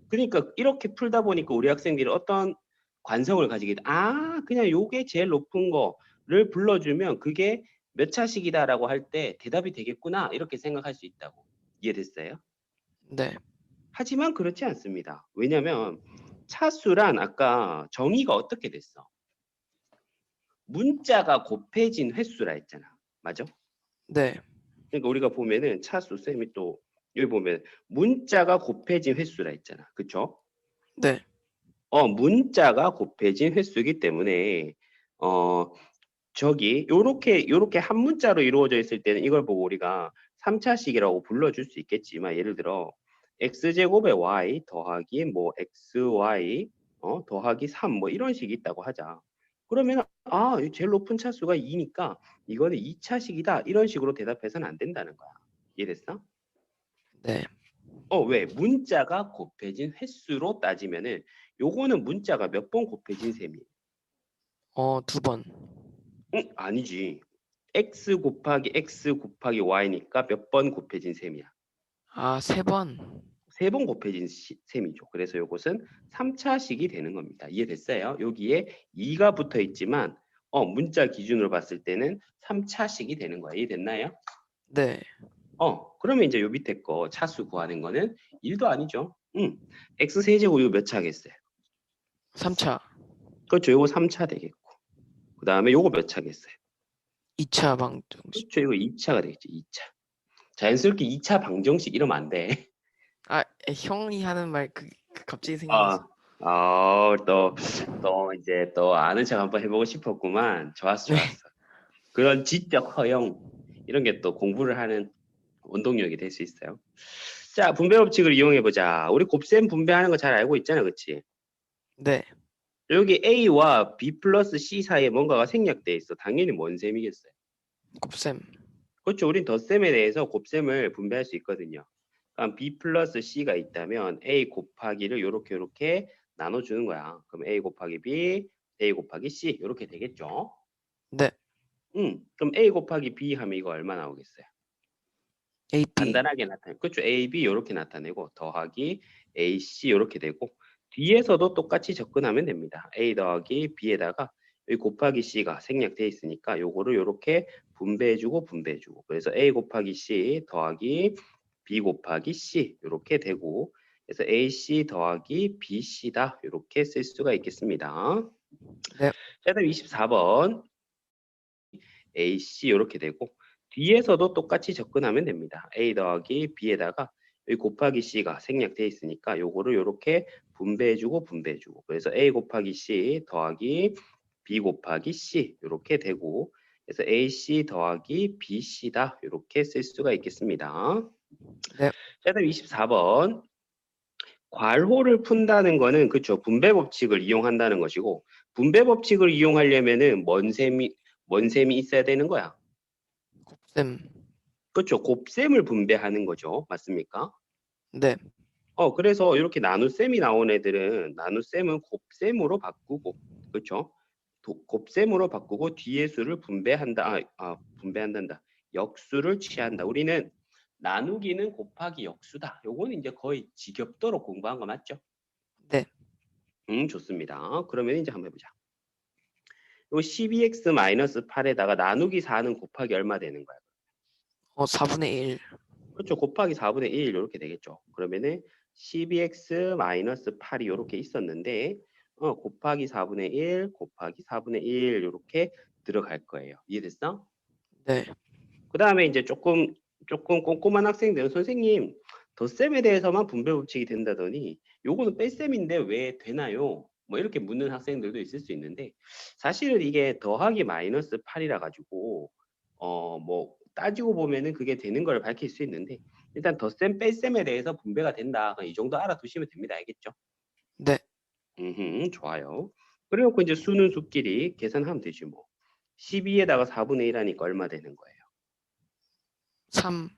그러니까 이렇게 풀다 보니까 우리 학생들이 어떤 관성을 가지게 돼. 그냥 요게 제일 높은 거를 불러주면 그게 몇 차식이다라고 할 때 대답이 되겠구나 이렇게 생각할 수 있다고. 이해됐어요? 네. 하지만 그렇지 않습니다. 왜냐면 차수란 아까 정의가 어떻게 됐어? 문자가 곱해진 횟수라 했잖아. 맞아? 네. 그러니까 우리가 보면은 차수 쌤이 또 여기 보면 문자가 곱해진 횟수라 했잖아. 그쵸? 네. 문자가 곱해진 횟수이기 때문에 요렇게 한 문자로 이루어져 있을 때는 이걸 보고 우리가 3차식이라고 불러줄 수 있겠지만, 예를 들어 x제곱에 y 더하기 뭐 xy 더하기 3 뭐 이런 식이 있다고 하자. 그러면 이 제일 높은 차수가 2니까 이거는 2차식이다 이런 식으로 대답해서는 안 된다는 거야. 이해됐어? 네. 왜? 문자가 곱해진 횟수로 따지면은 요거는 문자가 몇 번 곱해진 셈이에요. 2번. 아니지. x 곱하기 x 곱하기 y니까 몇 번 곱해진 셈이야. 3번. 3번 곱해진 셈이죠. 그래서 요것은 3차식이 되는 겁니다. 이해됐어요? 여기에 2가 붙어 있지만 문자 기준으로 봤을 때는 3차식이 되는 거야. 이해됐나요? 네. 그러면 이제 요 밑에 거 차수 구하는 거는 1도 아니죠. x 세제곱 이거 몇 차 하겠어요? 3차. 그렇죠. 요거 3차 되겠고. 그 다음에 요거 몇 차겠어요? 2차 방정식. 그렇죠. 이거 2차가 되겠죠. 2차. 자연스럽게 2차 방정식 이러면 안 돼. 형이 하는 말 갑자기 아, 생각나서. 또 이제 또 아는 척 한번 해보고 싶었구만. 좋았어, 네. 좋았어. 그런 지적 허용 이런 게 또 공부를 하는 원동력이 될 수 있어요. 자, 분배 법칙을 이용해 보자. 우리 곱셈 분배하는 거 잘 알고 있잖아, 그렇지? 네. 여기 A와 B 플러스 C 사이에 뭔가가 생략돼 있어. 당연히 뭔 셈이겠어요? 곱셈. 그렇죠. 우린 덧셈에 대해서 곱셈을 분배할 수 있거든요. 그럼 B 플러스 C가 있다면 A 곱하기를 요렇게 나눠주는 거야. 그럼 A 곱하기 B, A 곱하기 C 이렇게 되겠죠. 네. 그럼 A 곱하기 B 하면 이거 얼마 나오겠어요? AP. 간단하게 나타내. 그렇죠. A, B 이렇게 나타내고 더하기 A, C 이렇게 되고 뒤에서도 똑같이 접근하면 됩니다. A 더하기 B에다가 여기 곱하기 C가 생략돼 있으니까 요거를 요렇게 분배해주고 분배해주고 그래서 A 곱하기 C 더하기 B 곱하기 C 이렇게 되고 그래서 AC 더하기 BC다 이렇게 쓸 수가 있겠습니다. 네. 자, 다음 24번 AC 이렇게 되고 뒤에서도 똑같이 접근하면 됩니다. A 더하기 B에다가 여기 곱하기 C가 생략돼 있으니까 요거를 이렇게 분배해주고 분배해주고 그래서 A 곱하기 C 더하기 B 곱하기 C 이렇게 되고 그래서 AC 더하기 BC다 이렇게 쓸 수가 있겠습니다. 네. 자, 다음 24번 괄호를 푼다는 거는 그렇죠. 분배 법칙을 이용한다는 것이고 분배 법칙을 이용하려면은 뭔 셈이 있어야 되는 거야. 곱셈. 그렇죠. 곱셈을 분배하는 거죠. 맞습니까? 네. 그래서 이렇게 나눗셈이 나온 애들은 나눗셈은 곱셈으로 바꾸고 그렇죠. 곱셈으로 바꾸고 뒤의 수를 분배한다. 분배한단다. 역수를 취한다. 우리는 나누기는 곱하기 역수다. 요거는 이제 거의 지겹도록 공부한 거 맞죠? 네. 좋습니다. 그러면 이제 한번 해보자. 요 12x-8에다가 나누기 4는 곱하기 얼마 되는 거야? 4분의 1. 그렇죠. 곱하기 4분의 1 이렇게 되겠죠. 그러면은 12x-8이 이렇게 있었는데 곱하기 4분의 1 곱하기 4분의 1 이렇게 들어갈 거예요. 이해됐어? 네. 그 다음에 이제 조금 꼼꼼한 학생들은 선생님 덧셈에 대해서만 분배 법칙이 된다더니 요거는 뺄셈인데 왜 되나요? 뭐 이렇게 묻는 학생들도 있을 수 있는데 사실은 이게 더하기 마이너스 8이라 가지고 뭐 따지고 보면은 그게 되는 걸 밝힐 수 있는데 일단 덧셈 뺄셈에 대해서 분배가 된다. 이 정도 알아두시면 됩니다. 알겠죠? 네. 좋아요. 그래놓고 이제 수는 수끼리 계산하면 되지 뭐. 12에다가 4분의 1 하니까 얼마 되는 거예요? 3.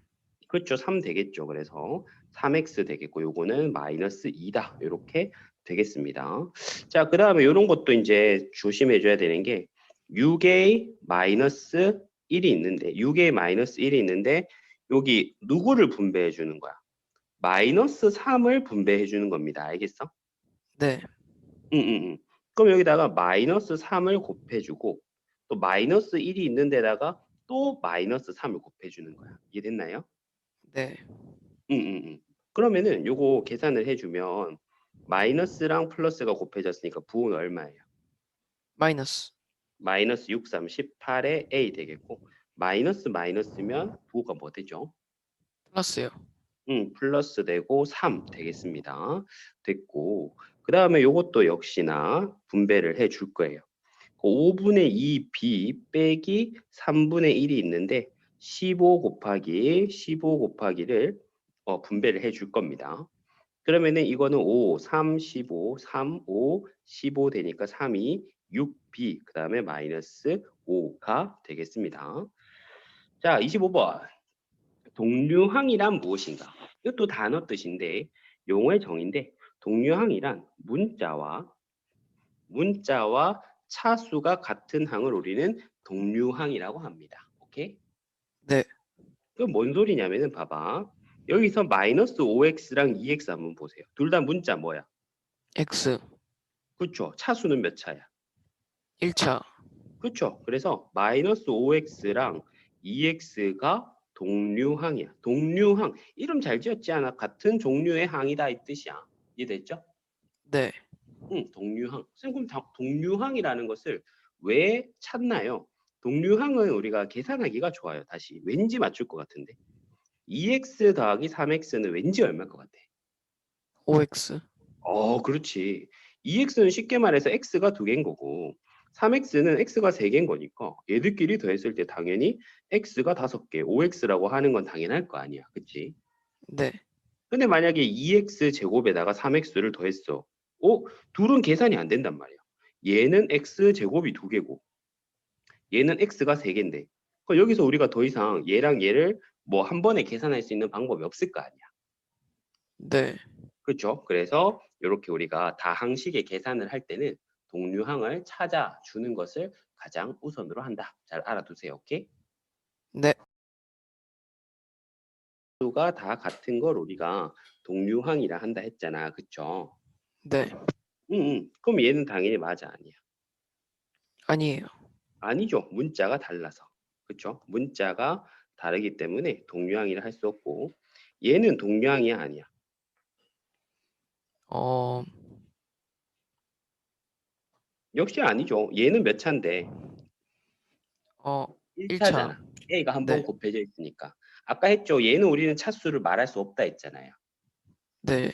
그렇죠. 3 되겠죠. 그래서 3x 되겠고 요거는 마이너스 2다. 이렇게 되겠습니다. 자, 그 다음에 이런 것도 이제 조심해 줘야 되는 게 6a 마이너스 1이 있는데 6a 마이너스 1이 있는데 여기 누구를 분배해 주는 거야? 마이너스 3을 분배해 주는 겁니다. 알겠어? 네. 그럼 여기다가 마이너스 3을 곱해주고 또 마이너스 1이 있는 데다가 또 마이너스 3을 곱해주는 거야. 이해됐나요? 네. 그러면은 요거 계산을 해주면 마이너스랑 플러스가 곱해졌으니까 부호는 얼마예요? 마이너스. 마이너스 6, 3, 18에 A 되겠고 마이너스 마이너스면 부호가 뭐 되죠? 플러스요. 플러스 되고 3 되겠습니다. 됐고 그 다음에 요것도 역시나 분배를 해 줄 거예요. 5분의 2b 빼기 3분의 1이 있는데 15 곱하기를 분배를 해 줄 겁니다. 그러면은 이거는 5, 3, 15, 3, 5, 15 되니까 3이 6b 그 다음에 마이너스 5가 되겠습니다. 자, 25번. 동류항이란 무엇인가? 이것도 단어 뜻인데 용어의 정의인데 동류항이란 문자와 차수가 같은 항을 우리는 동류항이라고 합니다. 오케이? 네. 그럼 뭔 소리냐면은 봐봐. 여기서 마이너스 5x랑 2x 한번 보세요. 둘 다 문자 뭐야? X. 그쵸? 차수는 몇 차야? 1차. 그쵸? 그래서 마이너스 5x랑 2x가 동류항이야. 동류항. 이름 잘 지었지 않아? 같은 종류의 항이다 이 뜻이야. 이해됐죠? 네. 동류항. 선생님, 그럼 동류항이라는 것을 왜 찾나요? 동류항은 우리가 계산하기가 좋아요. 다시. 왠지 맞출 것 같은데. 2x 더하기 3x는 왠지 얼마일 것 같아? 5X. 그렇지. 2x는 쉽게 말해서 x가 두 개인 거고 3x는 x가 세 개인 거니까 얘들끼리 더했을 때 당연히 x가 다섯 개, 5x라고 하는 건 당연할 거 아니야. 그치? 네. 근데 만약에 2x 제곱에다가 3x를 더했어. 둘은 계산이 안 된단 말이야. 얘는 x 제곱이 두 개고 얘는 x가 세 개인데 여기서 우리가 더 이상 얘랑 얘를 뭐 한 번에 계산할 수 있는 방법이 없을 거 아니야. 네. 그렇죠? 그래서 이렇게 우리가 다항식의 계산을 할 때는 동류항을 찾아주는 것을 가장 우선으로 한다. 잘 알아두세요. 오케이? 네. 수가 다 같은 걸 우리가 동류항이라 한다 했잖아. 그쵸? 네. 그럼 얘는 당연히 맞아 아니야? 아니에요. 아니죠. 문자가 달라서. 그쵸? 문자가 다르기 때문에 동류항이라 할 수 없고 얘는 동류항이 아니야. 어, 역시 아니죠. 얘는 몇 차인데? 어, 1차. 1차잖아. A가 한 번 네. 곱해져 있으니까. 아까 했죠. 얘는 우리는 차수를 말할 수 없다 했잖아요. 네.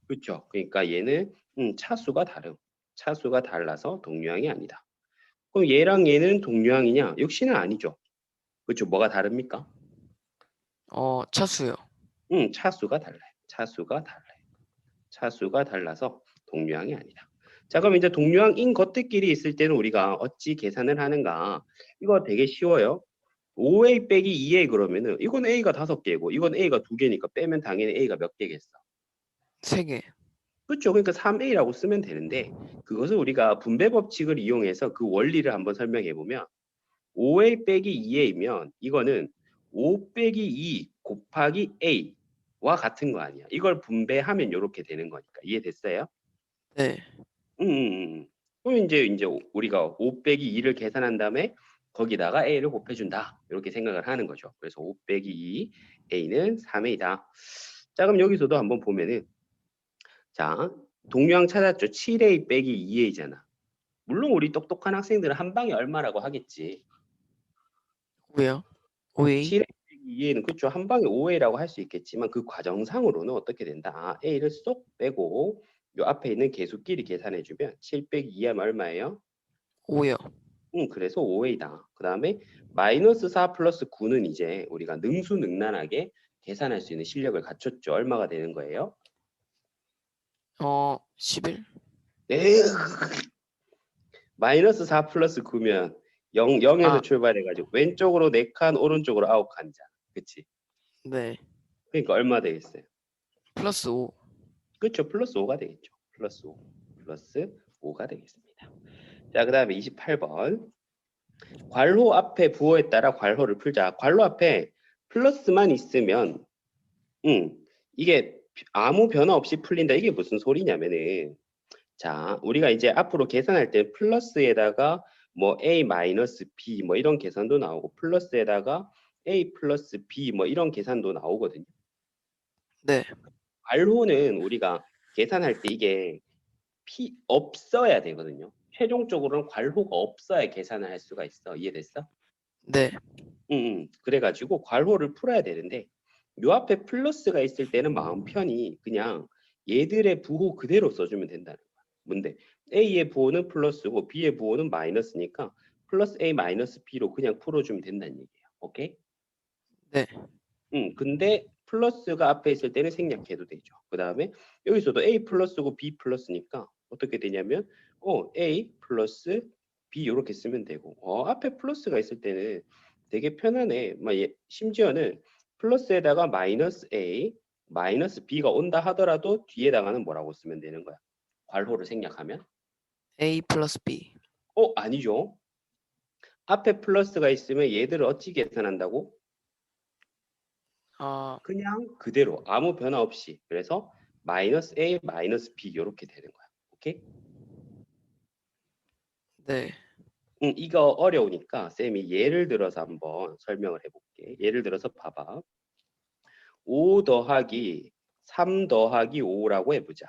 그렇죠. 그러니까 얘는 차수가 다름. 차수가 달라서 동류항이 아니다. 그럼 얘랑 얘는 동류항이냐? 역시나 아니죠. 그렇죠. 뭐가 다릅니까? 차수요. 차수가 달라요. 차수가 달라요. 차수가 달라서 동류항이 아니다. 자, 그럼 이제 동류항인 것들끼리 있을 때는 우리가 어찌 계산을 하는가? 이거 되게 쉬워요. 5a 빼기 2a 그러면은 이건 a가 5개고 이건 a가 2개니까 빼면 당연히 a가 몇 개겠어? 3개. 그렇죠. 그러니까 3a라고 쓰면 되는데 그것을 우리가 분배 법칙을 이용해서 그 원리를 한번 설명해 보면 5a 빼기 2a면 이거는 5 빼기 2 곱하기 a와 같은 거 아니야. 이걸 분배하면 이렇게 되는 거니까. 이해됐어요? 네. 음, 음, 음. 그럼 이제 우리가 5 빼기 2를 계산한 다음에 거기다가 a를 곱해준다. 이렇게 생각을 하는 거죠. 그래서 5 빼기 2 a는 3a다. 자, 그럼 여기서도 한번 보면은 자, 동류항 찾았죠. 7a 빼기 2a잖아. 물론 우리 똑똑한 학생들은 한 방에 얼마라고 하겠지. 왜요? 5A? 7a 빼기 2a는 그쵸. 한 방에 5a라고 할 수 있겠지만 그 과정상으로는 어떻게 된다? a를 쏙 빼고 요 앞에 있는 계수끼리 계산해주면 7 빼기 2하면 얼마예요? 5요. 그래서 5a다. 그 다음에 마이너스 4 플러스 9는 이제 우리가 능수능란하게 계산할 수 있는 실력을 갖췄죠. 얼마가 되는 거예요? 11? 네. 마이너스 4 플러스 9면 0에서 아, 출발해가지고 왼쪽으로 4칸, 오른쪽으로 9칸이잖아. 그치? 네. 그러니까 얼마 되겠어요? 플러스 5. 그렇죠. 플러스 5가 되겠죠. 플러스 5. 플러스 5가 되겠습니다. 자, 그 다음에 28번. 괄호 앞에 부호에 따라 괄호를 풀자. 괄호 앞에 플러스만 있으면 이게 아무 변화 없이 풀린다. 이게 무슨 소리냐면은 자, 우리가 이제 앞으로 계산할 때 플러스에다가 뭐 a 마이너스 b 뭐 이런 계산도 나오고 플러스에다가 a 플러스 b 뭐 이런 계산도 나오거든요. 네. 괄호는 우리가 계산할 때 이게 없어야 되거든요. 최종적으로는 괄호가 없어야 계산을 할 수가 있어. 이해됐어? 네. 그래가지고 괄호를 풀어야 되는데 요 앞에 플러스가 있을 때는 마음 편히 그냥 얘들의 부호 그대로 써주면 된다는 거야. 뭔데? A의 부호는 플러스고 B의 부호는 마이너스니까 플러스 A 마이너스 B로 그냥 풀어주면 된다는 얘기예요. 오케이? 네. 근데 플러스가 앞에 있을 때는 생략해도 되죠. 그 다음에 여기서도 A 플러스고 B 플러스니까 어떻게 되냐면 A 플러스 B 이렇게 쓰면 되고 앞에 플러스가 있을 때는 되게 편하네. 심지어는 플러스에다가 마이너스 A 마이너스 B가 온다 하더라도 뒤에다가는 뭐라고 쓰면 되는 거야? 괄호를 생략하면? A 플러스 B. 아니죠. 앞에 플러스가 있으면 얘들을 어찌 계산한다고? 아, 그냥 그대로 아무 변화 없이. 그래서 마이너스 A 마이너스 B 이렇게 되는 거야. 오케이? 네. 이거 어려우니까 쌤이 예를 들어서 한번 설명을 해볼게. 예를 들어서 봐봐. 5 더하기 3 더하기 5라고 해보자.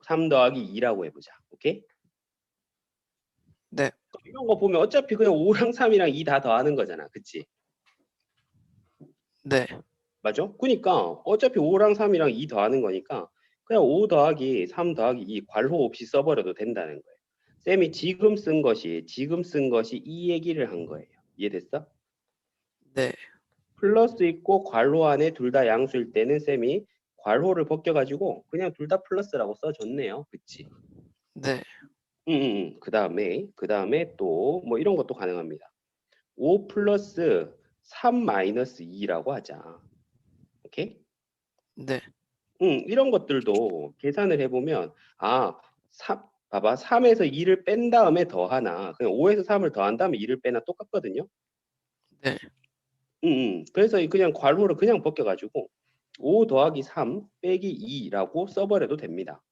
3 더하기 2라고 해보자. 오케이? 네. 이런 거 보면 어차피 그냥 5랑 3이랑 2 다 더하는 거잖아. 그치? 네. 맞아? 그러니까 어차피 5랑 3이랑 2 더하는 거니까 그냥 5 더하기 3 더하기 2 괄호 없이 써버려도 된다는 거예요. 쌤이 지금 쓴 것이 이 얘기를 한 거예요. 이해됐어? 네. 플러스 있고 괄호 안에 둘 다 양수일 때는 쌤이 괄호를 벗겨가지고 그냥 둘 다 플러스라고 써줬네요. 그치? 네. 그 다음에 또 뭐 이런 것도 가능합니다. 5 플러스 3 마이너스 2라고 하자. 오케이? 네. 이런 것들도 계산을 해보면 봐봐. 3에서 2를 뺀 다음에 더하나 그냥 5에서 3을 더한 다음에 2를 빼나 똑같거든요. 네. 그래서 그냥 괄호를 그냥 벗겨가지고 5 더하기 3 빼기 2라고 써버려도 됩니다.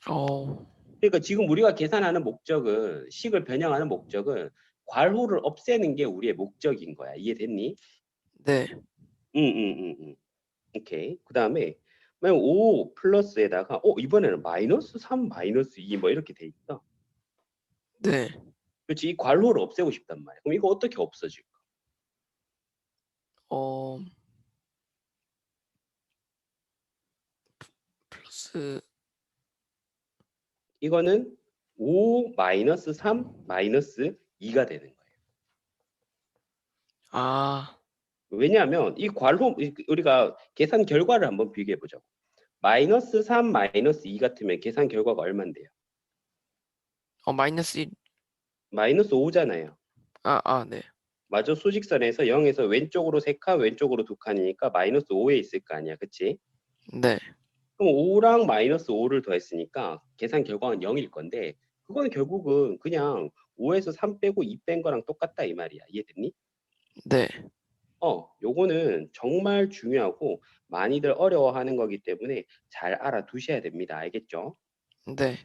어, 그러니까 지금 우리가 계산하는 목적은 식을 변형하는 목적은 괄호를 없애는 게 우리의 목적인 거야. 이해됐니? 네. 오케이. 그 다음에 만약 5 플러스에다가 이번에는 마이너스 3 마이너스 2 뭐 이렇게 돼 있어. 네. 그렇지. 이 괄호를 없애고 싶단 말이야. 그럼 이거 어떻게 없어질까? 어, 플러스, 이거는 5 마이너스 3 마이너스 2가 되는 거예요. 아, 왜냐하면 이 괄호 우리가 계산 결과를 한번 비교해 보자고. 마이너스 3 마이너스 2 같으면 계산 결과가 얼마인데요? 마이너스 1. 마이너스 5잖아요. 네. 맞아. 수직선에서 0에서 왼쪽으로 3칸 왼쪽으로 2칸이니까 마이너스 5에 있을 거 아니야. 그치? 네. 그럼 5랑 마이너스 5를 더했으니까 계산 결과는 0일 건데 그거는 결국은 그냥 5에서 3 빼고 2 뺀 거랑 똑같다 이 말이야. 이해됐니? 네. 요거는 정말 중요하고 많이들 어려워하는 거기 때문에 잘 알아두셔야 됩니다. 알겠죠? 네.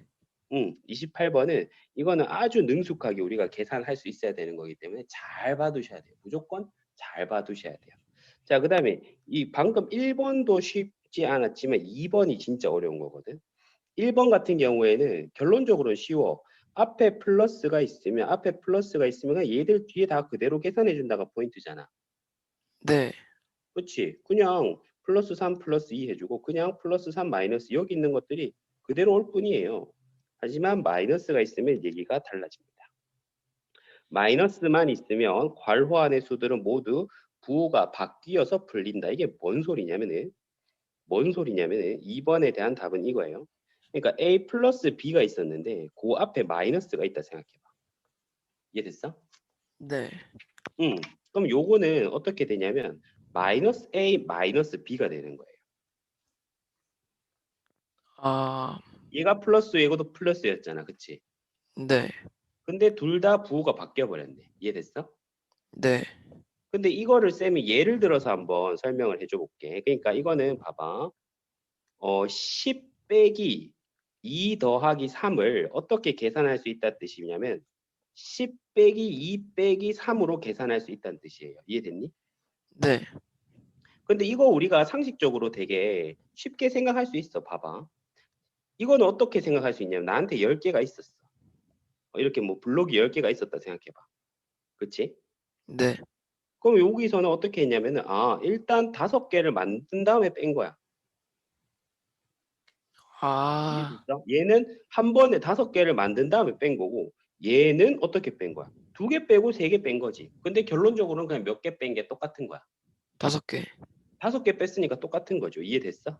28번은 이거는 아주 능숙하게 우리가 계산할 수 있어야 되는 거기 때문에 잘 봐두셔야 돼요. 무조건 잘 봐두셔야 돼요. 자, 그 다음에 이 방금 1번도 쉽지 않았지만 2번이 진짜 어려운 거거든. 1번 같은 경우에는 결론적으로는 쉬워. 앞에 플러스가 있으면 그냥 얘들 뒤에 다 그대로 계산해 준다가 포인트잖아. 네. 그렇지? 그냥 플러스 3 플러스 2 해주고 그냥 플러스 3 마이너스 여기 있는 것들이 그대로 올 뿐이에요. 하지만 마이너스가 있으면 얘기가 달라집니다. 마이너스만 있으면 괄호 안의 수들은 모두 부호가 바뀌어서 풀린다. 이게 뭔 소리냐면은 2번에 대한 답은 이거예요. 그러니까 A 플러스 B가 있었는데 그 앞에 마이너스가 있다 생각해봐. 이해됐어? 네. 그럼 요거는 어떻게 되냐면 마이너스 A 마이너스 B가 되는 거예요. 아, 얘가 플러스 얘가도 플러스였잖아. 그치? 네. 근데 둘 다 부호가 바뀌어 버렸네. 이해됐어? 네. 근데 이거를 쌤이 예를 들어서 한번 설명을 해줘 볼게. 그러니까 이거는 봐봐. 10 빼기 2 더하기 3을 어떻게 계산할 수 있다는 뜻이냐면 10 빼기 2 빼기 3으로 계산할 수 있다는 뜻이에요. 이해됐니? 네. 근데 이거 우리가 상식적으로 되게 쉽게 생각할 수 있어. 봐봐. 이거는 어떻게 생각할 수 있냐면 나한테 10개가 있었어. 이렇게 뭐 블록이 10개가 있었다 생각해봐. 그치? 네. 그럼 여기서는 어떻게 했냐면은 일단 5개를 만든 다음에 뺀 거야. 아, 이해됐어? 얘는 한 번에 5개를 만든 다음에 뺀 거고 얘는 어떻게 뺀 거야? 2개 빼고 3개 뺀 거지. 근데 결론적으로는 그냥 몇 개 뺀 게 똑같은 거야. 5개. 5개 뺐으니까 똑같은 거죠. 이해됐어?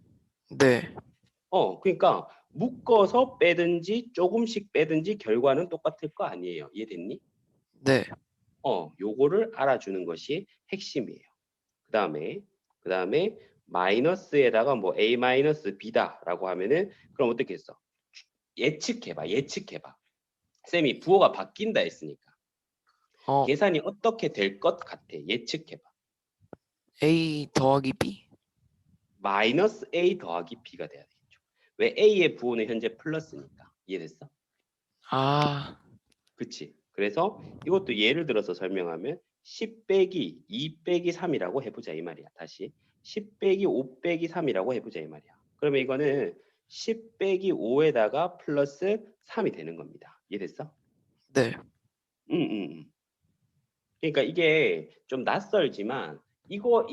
네, 그러니까 묶어서 빼든지 조금씩 빼든지 결과는 똑같을 거 아니에요. 이해됐니? 네, 요거를 알아주는 것이 핵심이에요. 그다음에 마이너스에다가 뭐 a 마이너스 b다라고 하면은 그럼 어떻게 했어? 예측해봐. 쌤이 부호가 바뀐다 했으니까 어, 계산이 어떻게 될 것 같아? 예측해봐. A 더하기 B. 마이너스 a 더하기 b가 돼야 되겠죠. 왜 a의 부호는 현재 플러스니까. 이해됐어? 아, 그치? 그래서 이것도 예를 들어서 설명하면 10 빼기 2 빼기 3이라고 해보자 이 말이야. 다시 10 빼기 5 빼기 3이라고 해보자 이 말이야. 그러면 이거는 10 빼기 5에다가 플러스 3이 되는 겁니다. 이해됐어? 네, 응, 응, 응. 그러니까 이게 좀 낯설지만 이거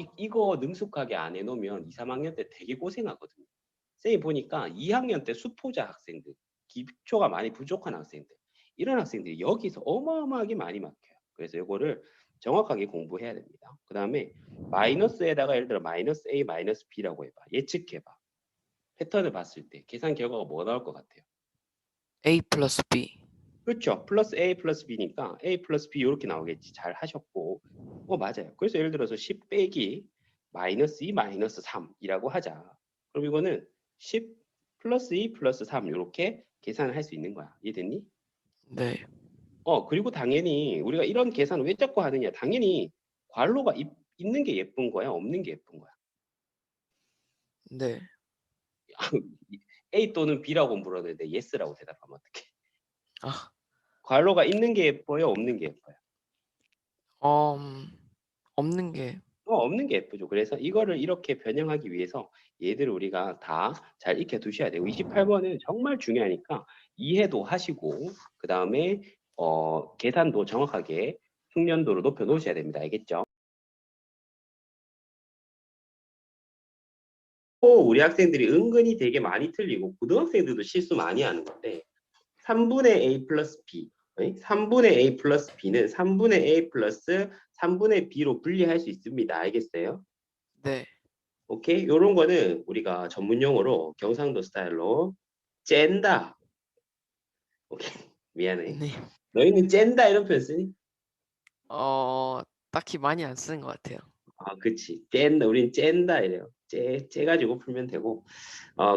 능숙하게 안 해놓으면 2, 3학년 때 되게 고생하거든요. 쌤이 보니까 2학년 때 수포자 학생들, 기초가 많이 부족한 학생들, 이런 학생들이 여기서 어마어마하게 많이 막혀요. 그래서 이거를 정확하게 공부해야 됩니다. 그 다음에 마이너스에다가 예를 들어 마이너스 A, 마이너스 B라고 해봐. 예측해봐. 패턴을 봤을 때 계산 결과가 뭐 나올 것 같아요? A 플러스 B. 그렇죠. 플러스 A 플러스 B니까 A 플러스 B 이렇게 나오겠지. 잘 하셨고. 맞아요. 그래서 예를 들어서 10 빼기 마이너스 2 마이너스 3이라고 하자. 그럼 이거는 10 플러스 2 플러스 3 이렇게 계산을 할 수 있는 거야. 이해됐니? 네, 그리고 당연히 우리가 이런 계산을 왜 자꾸 하느냐. 당연히 괄호가 있는 게 예쁜 거야? 없는 게 예쁜 거야? 네. A 또는 B라고 물었는데 yes라고 대답하면 어떡해? 아, 괄호가 있는 게 예뻐요? 없는 게 예뻐요? 없는 게. 없는 게 예쁘죠. 그래서 이거를 이렇게 변형하기 위해서 얘들을 우리가 다 잘 익혀 두셔야 돼요. 28번은 정말 중요하니까 이해도 하시고 그 다음에 계산도 정확하게 숙련도를 높여 놓으셔야 됩니다. 알겠죠? 우리 학생들이 은근히 되게 많이 틀리고 고등학생들도 실수 많이 하는 건데 3분의 a 플러스 b 3분의 a 플러스 b는 3분의 a 플러스 3분의 b로 분리할 수 있습니다. 알겠어요? 네, 오케이? 요런 거는 우리가 전문 용어로 경상도 스타일로 쨘다. 오케이. 미안해. 네. 너희는 쨘다 이런 표현 쓰니? 딱히 많이 안 쓰는 것 같아요. 그치. 쨘다. 우린 쨘다 이래요. 째가지고 풀면 되고.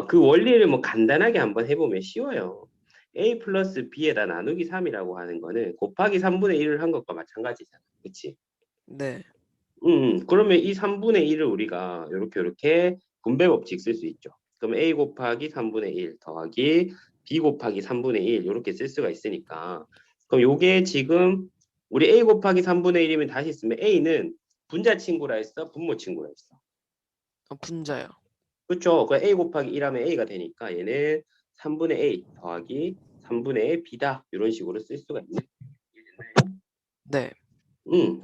그 원리를 뭐 간단하게 한번 해보면 쉬워요. a 플러스 b에다 나누기 3이라고 하는 거는 곱하기 3분의 1을 한 것과 마찬가지잖아. 그치? 네, 그러면 이 3분의 1을 우리가 이렇게 분배 법칙 쓸 수 있죠. 그럼 a 곱하기 3분의 1 더하기 b 곱하기 3분의 1 이렇게 쓸 수가 있으니까 그럼 요게 지금 우리 a 곱하기 3분의 1이면 다시 쓰면 a는 분자 친구라 했어? 분모 친구라 했어? 분자요. 그렇죠. 그 a 곱하기 1하면 a가 되니까 얘는 3분의 a 더하기 3분의 b다. 이런 식으로 쓸 수가 있네. 네,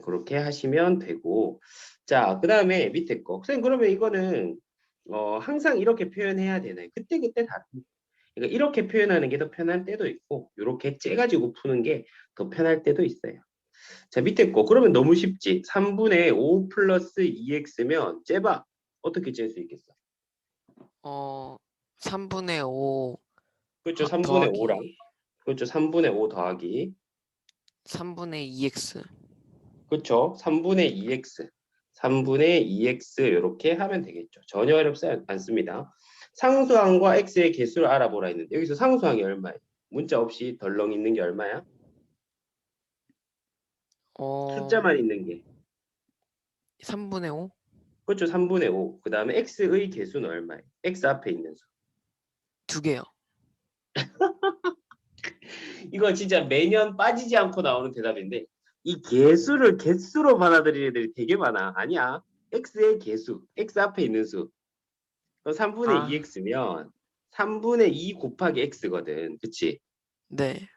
그렇게 하시면 되고. 자, 그 다음에 밑에 거. 선생님, 그러면 이거는, 항상 이렇게 표현해야 되나요? 그때그때 다릅니다. 그러니까 이렇게 표현하는 게 더 편할 때도 있고, 이렇게 째가지고 푸는 게 더 편할 때도 있어요. 자, 밑에 거. 그러면 너무 쉽지. 3분의 5 플러스 2x면 째봐. 어떻게 잴 수 있겠어? 3분의 5 그렇죠. 3분의 5랑. 더하기 그렇죠. 3분의 5 더하기. 3분의 2x. 그렇죠. 3분의 2x. 3분의 2x 이렇게 하면 되겠죠. 전혀 어렵지 않습니다. 상수항과 x의 개수를 알아보라 했는데 여기서 상수항이 얼마예요? 문자 없이 덜렁 있는 게 얼마야? 어, 숫자만 있는 게. 3분의 5? 그렇죠. 3분의 5. 그 다음에 x의 개수는 얼마예요? x 앞에 있는 수. 2개요. 이거 진짜 매년 빠지지 않고 나오는 대답인데 이 개수를 개수로 받아들이는 애들이 되게 많아. 아니야. x의 개수. x 앞에 있는 수. 3분의 아, 2x면 3분의 2 곱하기 x거든. 그치? 네.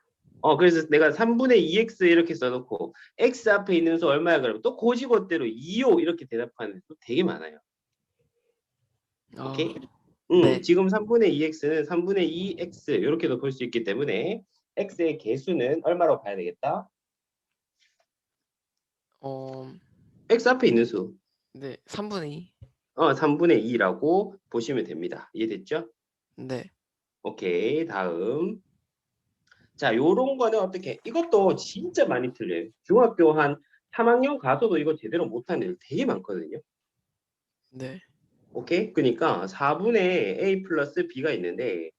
그래서 내가 3분의 2x 이렇게 써놓고 x 앞에 있는 수 얼마야 그러면 또 고지고대로 2요 이렇게 대답하는 수 되게 많아요. 아, 오케이? 네. 지금 3분의 2x는 3분의 2x 이렇게도 볼 수 있기 때문에 x의 개수는 얼마로 봐야 되겠다? 어, x 앞에 있는 수. 네. 3분의 2. 3분의 2라고 보시면 됩니다. 이해됐죠? 네. 오케이. 다음. 자, 요런 거는 어떻게? 이것도 진짜 많이 틀려요. 중학교 한 3학년 가서도 이거 제대로 못하는 애들 되게 많거든요. 네. 오케이? 그러니까 4분의 a 플러스 b가 있는데